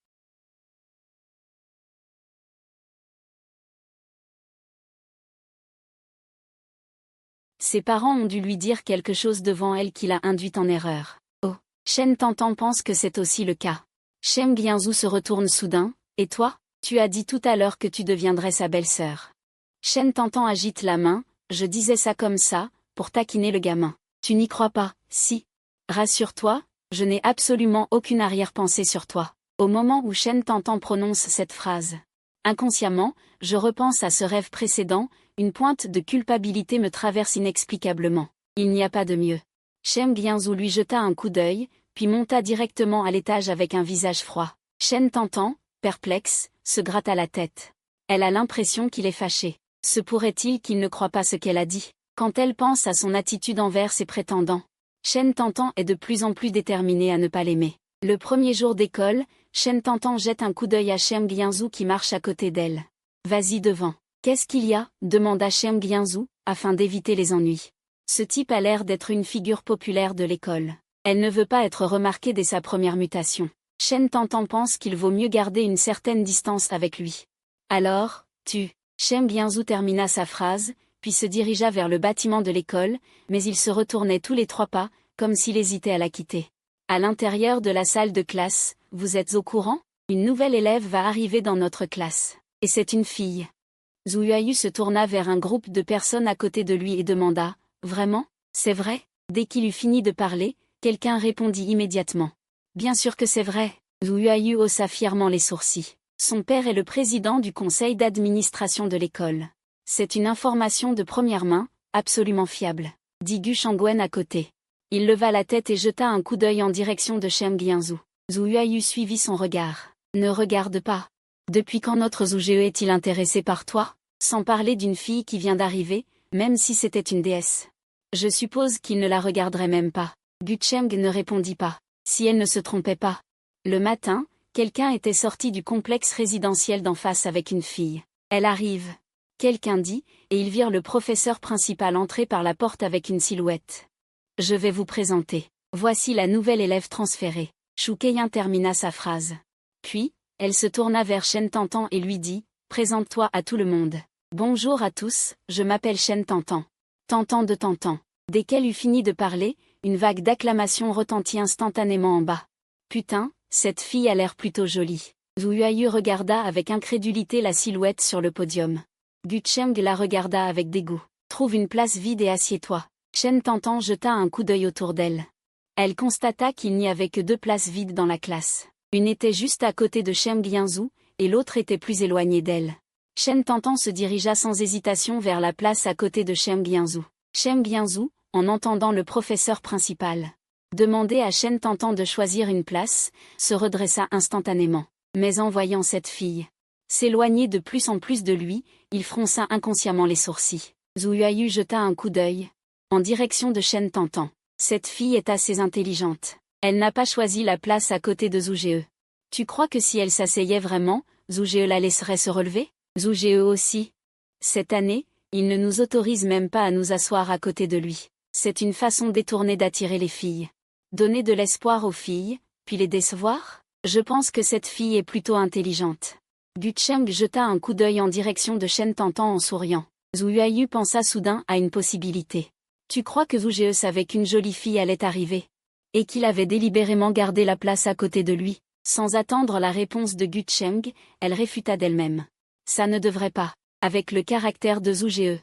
ses parents ont dû lui dire quelque chose devant elle qui l'a induite en erreur. Oh, Shen Tantan pense que c'est aussi le cas. Shem Gyinzou se retourne soudain. Et toi, tu as dit tout à l'heure que tu deviendrais sa belle-sœur. Shen Tantan agite la main. Je disais ça comme ça, pour taquiner le gamin. Tu n'y crois pas, si? Rassure-toi, je n'ai absolument aucune arrière-pensée sur toi. Au moment où Shen Tantan prononce cette phrase, inconsciemment, je repense à ce rêve précédent, une pointe de culpabilité me traverse inexplicablement. Il n'y a pas de mieux. Shem Gyinzou lui jeta un coup d'œil, puis monta directement à l'étage avec un visage froid. Shen Tantan, perplexe, se gratta la tête. Elle a l'impression qu'il est fâché. Se pourrait-il qu'il ne croit pas ce qu'elle a dit? Quand elle pense à son attitude envers ses prétendants, Shen Tantan est de plus en plus déterminée à ne pas l'aimer. Le premier jour d'école, Shen Tantan jette un coup d'œil à Shem Gyinzou qui marche à côté d'elle. Vas-y devant. Qu'est-ce qu'il y a? Demanda Shem Gyinzou, afin d'éviter les ennuis. Ce type a l'air d'être une figure populaire de l'école. Elle ne veut pas être remarquée dès sa première mutation. Shen Tantan pense qu'il vaut mieux garder une certaine distance avec lui. Alors, Shem Gyinzou termina sa phrase, puis se dirigea vers le bâtiment de l'école, mais ils se retournaient tous les trois pas, comme s'il hésitait à la quitter. À l'intérieur de la salle de classe, vous êtes au courant? Une nouvelle élève va arriver dans notre classe. Et c'est une fille. Zhu Yuayu se tourna vers un groupe de personnes à côté de lui et demanda, vraiment? C'est vrai? Dès qu'il eut fini de parler, quelqu'un répondit immédiatement. Bien sûr que c'est vrai. Zhu Yuayu haussa fièrement les sourcils. Son père est le président du conseil d'administration de l'école. C'est une information de première main, absolument fiable, dit Gu Shangwen à côté. Il leva la tête et jeta un coup d'œil en direction de Shem Gyinzou. Zhu Yuayu suivit son regard. Ne regarde pas. Depuis quand notre Zhu Jie est-il intéressé par toi? Sans parler d'une fille qui vient d'arriver, même si c'était une déesse. Je suppose qu'il ne la regarderait même pas. Gu Cheng ne répondit pas. Si elle ne se trompait pas. Le matin, quelqu'un était sorti du complexe résidentiel d'en face avec une fille. Elle arrive. Quelqu'un dit, et ils virent le professeur principal entrer par la porte avec une silhouette. Je vais vous présenter. Voici la nouvelle élève transférée. Shu Keiyin termina sa phrase. Puis, elle se tourna vers Shen Tantan et lui dit, présente-toi à tout le monde. Bonjour à tous, je m'appelle Shen Tantan. Tantan de Tantan. Dès qu'elle eut fini de parler, une vague d'acclamations retentit instantanément en bas. Putain, cette fille a l'air plutôt jolie. Zhu Yuayu regarda avec incrédulité la silhouette sur le podium. Gu Cheng la regarda avec dégoût. Trouve une place vide et assieds-toi. Shen Tantan jeta un coup d'œil autour d'elle. Elle constata qu'il n'y avait que 2 places vides dans la classe. Une était juste à côté de Shem Gyinzou, et l'autre était plus éloignée d'elle. Shen Tantan se dirigea sans hésitation vers la place à côté de Shem Gyinzou. Shem Gyinzou, en entendant le professeur principal demander à Shen Tantan de choisir une place, se redressa instantanément. Mais en voyant cette fille s'éloigner de plus en plus de lui, il fronça inconsciemment les sourcils. Zhu Yuayu jeta un coup d'œil en direction de Shen Tantan. Cette fille est assez intelligente. Elle n'a pas choisi la place à côté de Zhu Jie. Tu crois que si elle s'asseyait vraiment, Zhu Jie la laisserait se relever? Zhu Jie aussi. Cette année, il ne nous autorise même pas à nous asseoir à côté de lui. C'est une façon détournée d'attirer les filles. Donner de l'espoir aux filles, puis les décevoir? Je pense que cette fille est plutôt intelligente. Gu Cheng jeta un coup d'œil en direction de Shen Tantan en souriant. Zhu Yuayu pensa soudain à une possibilité. Tu crois que Zhu Jie savait qu'une jolie fille allait arriver? Et qu'il avait délibérément gardé la place à côté de lui? Sans attendre la réponse de Gu Cheng, elle réfuta d'elle-même. Ça ne devrait pas. Avec le caractère de Zhu Ge.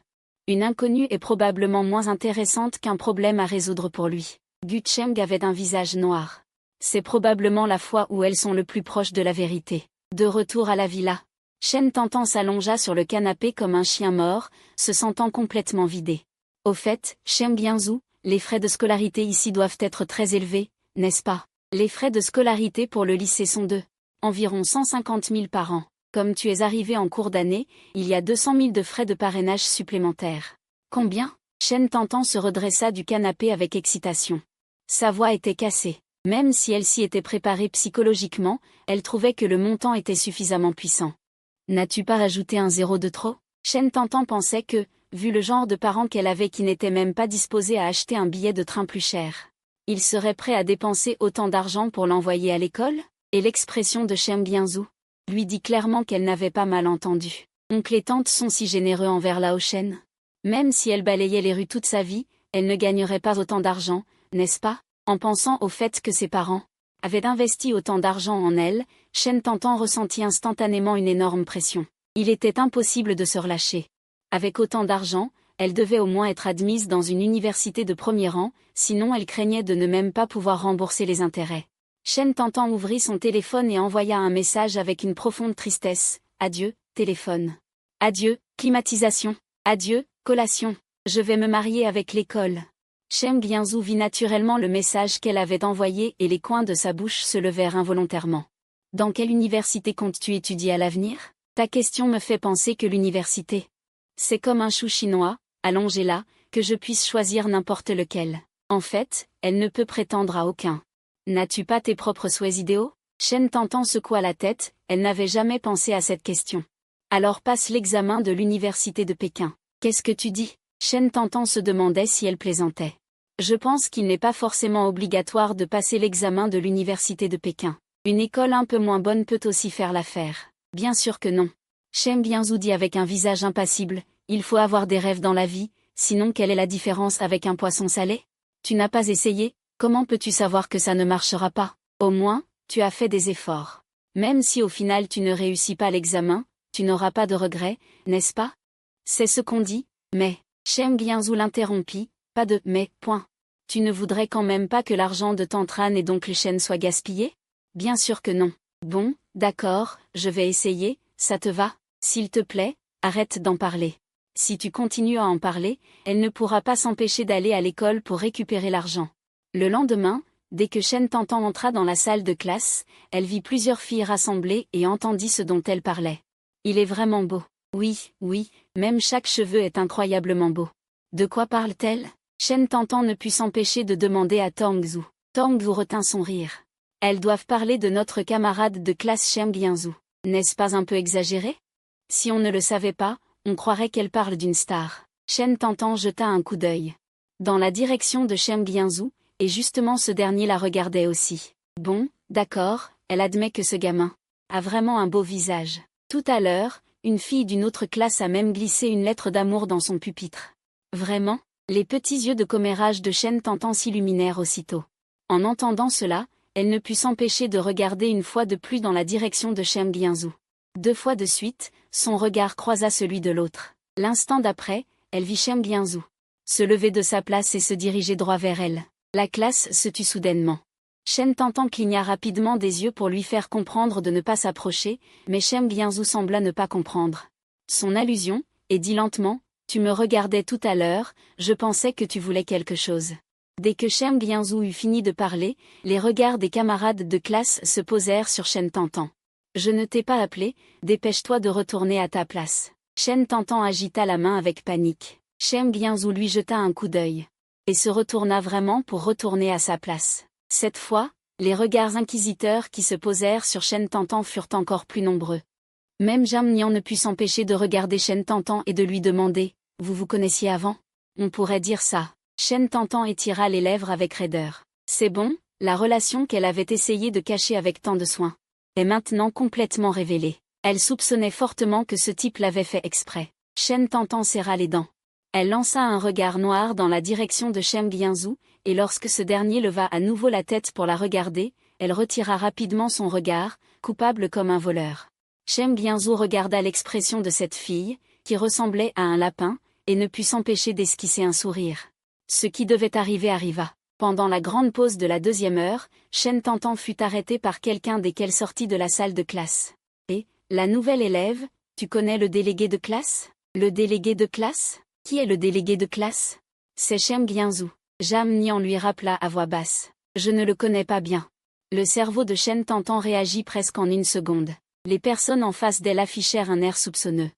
Une inconnue est probablement moins intéressante qu'un problème à résoudre pour lui. Gu Cheng avait un visage noir. C'est probablement la fois où elles sont le plus proches de la vérité. De retour à la villa, Shen Tantan s'allongea sur le canapé comme un chien mort, se sentant complètement vidé. Au fait, Shen Bianzhu, les frais de scolarité ici doivent être très élevés, n'est-ce pas? Les frais de scolarité pour le lycée sont de environ 150 000 par an. Comme tu es arrivé en cours d'année, il y a 200 000 de frais de parrainage supplémentaires. Combien? Shen Tantan se redressa du canapé avec excitation. Sa voix était cassée. Même si elle s'y était préparée psychologiquement, elle trouvait que le montant était suffisamment puissant. N'as-tu pas ajouté un zéro de trop? Shen Tantan pensait que, vu le genre de parents qu'elle avait qui n'étaient même pas disposés à acheter un billet de train plus cher, il serait prêt à dépenser autant d'argent pour l'envoyer à l'école? Et l'expression de Shen Bianzhu lui dit clairement qu'elle n'avait pas mal entendu. Oncle et tante sont si généreux envers Lao Shen. Même si elle balayait les rues toute sa vie, elle ne gagnerait pas autant d'argent, n'est-ce pas? En pensant au fait que ses parents avaient investi autant d'argent en elle, Shen Tantan ressentit instantanément une énorme pression. Il était impossible de se relâcher. Avec autant d'argent, elle devait au moins être admise dans une université de premier rang, sinon elle craignait de ne même pas pouvoir rembourser les intérêts. Shen Tantan ouvrit son téléphone et envoya un message avec une profonde tristesse. Adieu, téléphone. Adieu, climatisation. Adieu, collation. Je vais me marier avec l'école. Shen Bianzhu vit naturellement le message qu'elle avait envoyé et les coins de sa bouche se levèrent involontairement. Dans quelle université comptes-tu étudier à l'avenir? Ta question me fait penser que l'université. C'est comme un chou chinois, allongé là, que je puisse choisir n'importe lequel. En fait, elle ne peut prétendre à aucun. N'as-tu pas tes propres souhaits idéaux? Shen Tantan secoua la tête, elle n'avait jamais pensé à cette question. Alors passe l'examen de l'université de Pékin. Qu'est-ce que tu dis? Shen Tantan se demandait si elle plaisantait. Je pense qu'il n'est pas forcément obligatoire de passer l'examen de l'université de Pékin. Une école un peu moins bonne peut aussi faire l'affaire. Bien sûr que non. Shen Bianzhu dit avec un visage impassible, il faut avoir des rêves dans la vie, sinon quelle est la différence avec un poisson salé? Tu n'as pas essayé, comment peux-tu savoir que ça ne marchera pas? Au moins, tu as fait des efforts. Même si au final tu ne réussis pas l'examen, tu n'auras pas de regrets, n'est-ce pas? C'est ce qu'on dit, mais, Shen Bianzhu l'interrompit. Pas de « mais », point. Tu ne voudrais quand même pas que l'argent de tante Ran et d'oncle Shen soit gaspillé? Bien sûr que non. Bon, d'accord, je vais essayer, ça te va? S'il te plaît, arrête d'en parler. Si tu continues à en parler, elle ne pourra pas s'empêcher d'aller à l'école pour récupérer l'argent. Le lendemain, dès que Shen Tantan entra dans la salle de classe, elle vit plusieurs filles rassemblées et entendit ce dont elles parlaient. Il est vraiment beau. Oui, oui, même chaque cheveu est incroyablement beau. De quoi parle-t-elle? Shen Tantan ne put s'empêcher de demander à Tongzhu. Tongzhu retint son rire. Elles doivent parler de notre camarade de classe Shen Bianzhu. N'est-ce pas un peu exagéré? Si on ne le savait pas, on croirait qu'elle parle d'une star. Shen Tantan jeta un coup d'œil dans la direction de Shen Bianzhu, et justement ce dernier la regardait aussi. Bon, d'accord, elle admet que ce gamin a vraiment un beau visage. Tout à l'heure, une fille d'une autre classe a même glissé une lettre d'amour dans son pupitre. Vraiment? Les petits yeux de commérage de Shen Tantan s'illuminèrent aussitôt. En entendant cela, elle ne put s'empêcher de regarder une fois de plus dans la direction de Shen Bianzhu. 2 fois de suite, son regard croisa celui de l'autre. L'instant d'après, elle vit Shen Bianzhu se lever de sa place et se diriger droit vers elle. La classe se tut soudainement. Shen Tantan cligna rapidement des yeux pour lui faire comprendre de ne pas s'approcher, mais Shen Bianzhu sembla ne pas comprendre son allusion, et dit lentement, « Tu me regardais tout à l'heure, je pensais que tu voulais quelque chose. » Dès que Shen Bianzhu eut fini de parler, les regards des camarades de classe se posèrent sur Shen Tantan. « Je ne t'ai pas appelé, dépêche-toi de retourner à ta place. » Shen Tantan agita la main avec panique. Shen Bianzhu lui jeta un coup d'œil et se retourna vraiment pour retourner à sa place. Cette fois, les regards inquisiteurs qui se posèrent sur Shen Tantan furent encore plus nombreux. Même Jam Nian ne put s'empêcher de regarder Shen Tantan et de lui demander « Vous vous connaissiez avant ?» On pourrait dire ça. Shen Tantan étira les lèvres avec raideur. C'est bon, la relation qu'elle avait essayé de cacher avec tant de soin est maintenant complètement révélée. Elle soupçonnait fortement que ce type l'avait fait exprès. Shen Tantan serra les dents. Elle lança un regard noir dans la direction de Shen Bianzhu, et lorsque ce dernier leva à nouveau la tête pour la regarder, elle retira rapidement son regard, coupable comme un voleur. Shem Gyinzou regarda l'expression de cette fille, qui ressemblait à un lapin, et ne put s'empêcher d'esquisser un sourire. Ce qui devait arriver arriva. Pendant la grande pause de la 2e heure, Shen Tantan fut arrêté par quelqu'un dès qu'elle sortit de la salle de classe. Et, la nouvelle élève, tu connais le délégué de classe? Le délégué de classe? Qui est le délégué de classe? C'est Shem Gyinzou. Jam Nian lui rappela à voix basse. Je ne le connais pas bien. Le cerveau de Shen Tantan réagit presque en une seconde. Les personnes en face d'elle affichèrent un air soupçonneux.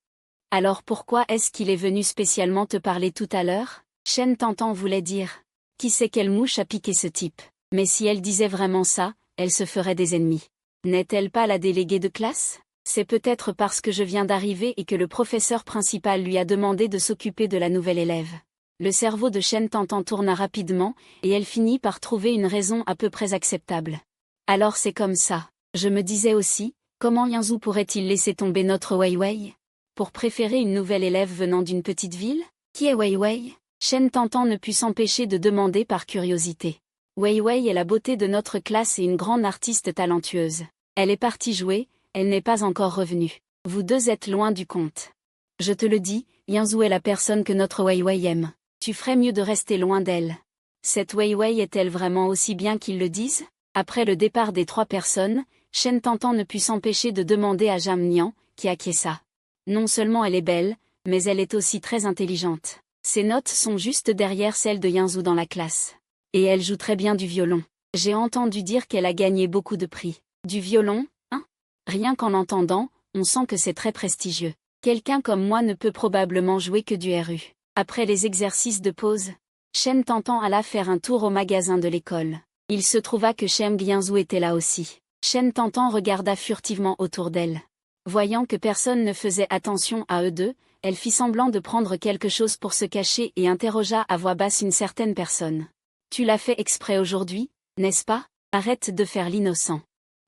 Alors pourquoi est-ce qu'il est venu spécialement te parler tout à l'heure? Shen Tantan voulait dire. Qui sait quelle mouche a piqué ce type? Mais si elle disait vraiment ça, elle se ferait des ennemis. N'est-elle pas la déléguée de classe? C'est peut-être parce que je viens d'arriver et que le professeur principal lui a demandé de s'occuper de la nouvelle élève. Le cerveau de Shen Tantan tourna rapidement, et elle finit par trouver une raison à peu près acceptable. Alors c'est comme ça. Je me disais aussi, comment Yanzou pourrait-il laisser tomber notre Wei Wei? Pour préférer une nouvelle élève venant d'une petite ville? Qui est Wei Wei? Shen Tantan ne put s'empêcher de demander par curiosité. Wei Wei est la beauté de notre classe et une grande artiste talentueuse. Elle est partie jouer, elle n'est pas encore revenue. Vous deux êtes loin du compte. Je te le dis, Yanzou est la personne que notre Wei Wei aime. Tu ferais mieux de rester loin d'elle. Cette Wei Wei est-elle vraiment aussi bien qu'ils le disent? Après le départ des 3 personnes, Shen Tantan ne put s'empêcher de demander à Jam Nian, qui acquiesça. Non seulement elle est belle, mais elle est aussi très intelligente. Ses notes sont juste derrière celles de Yanzou dans la classe. Et elle joue très bien du violon. J'ai entendu dire qu'elle a gagné beaucoup de prix. Du violon, hein? Rien qu'en l'entendant, on sent que c'est très prestigieux. Quelqu'un comme moi ne peut probablement jouer que du RU. Après les exercices de pause, Shen Tantan alla faire un tour au magasin de l'école. Il se trouva que Shem Gyinzou était là aussi. Shen Tantan regarda furtivement autour d'elle. Voyant que personne ne faisait attention à eux deux, elle fit semblant de prendre quelque chose pour se cacher et interrogea à voix basse une certaine personne. Tu l'as fait exprès aujourd'hui, n'est-ce pas? Arrête de faire l'innocent.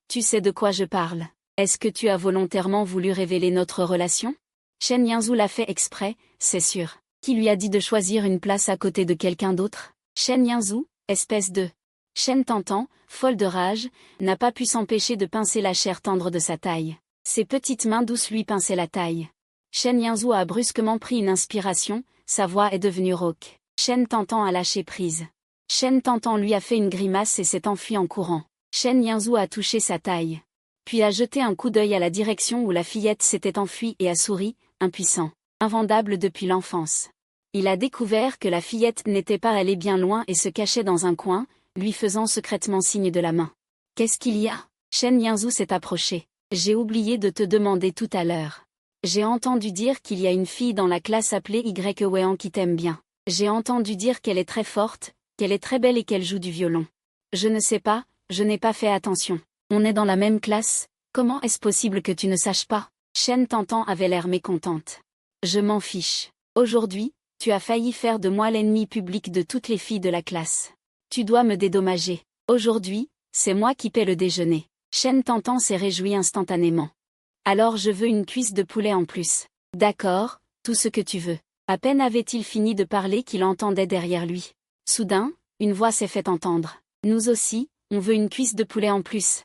Tu sais de quoi je parle. Est-ce que tu as volontairement voulu révéler notre relation? Shen Gyinzou l'a fait exprès, c'est sûr. Qui lui a dit de choisir une place à côté de quelqu'un d'autre? Shen Gyinzou, espèce de... Shen Tantan, folle de rage, n'a pas pu s'empêcher de pincer la chair tendre de sa taille. Ses petites mains douces lui pinçaient la taille. Shen Gyinzou a brusquement pris une inspiration, sa voix est devenue rauque. Shen Tantan a lâché prise. Shen Tantan lui a fait une grimace et s'est enfui en courant. Shen Gyinzou a touché sa taille. Puis a jeté un coup d'œil à la direction où la fillette s'était enfuie et a souri, impuissant. Invendable depuis l'enfance. Il a découvert que la fillette n'était pas allée bien loin et se cachait dans un coin, lui faisant secrètement signe de la main. Qu'est-ce qu'il y a? Shen Gyinzou s'est approché. J'ai oublié de te demander tout à l'heure. J'ai entendu dire qu'il y a une fille dans la classe appelée Y Wean qui t'aime bien. J'ai entendu dire qu'elle est très forte, qu'elle est très belle et qu'elle joue du violon. Je ne sais pas, je n'ai pas fait attention. On est dans la même classe, comment est-ce possible que tu ne saches pas? Shen Tantan avait l'air mécontente. Je m'en fiche. Aujourd'hui, tu as failli faire de moi l'ennemi public de toutes les filles de la classe. Tu dois me dédommager. Aujourd'hui, c'est moi qui paie le déjeuner. Shen Tantan s'est réjoui instantanément. Alors je veux une cuisse de poulet en plus. D'accord, tout ce que tu veux. À peine avait-il fini de parler qu'il entendait derrière lui. Soudain, une voix s'est fait entendre. Nous aussi, on veut une cuisse de poulet en plus.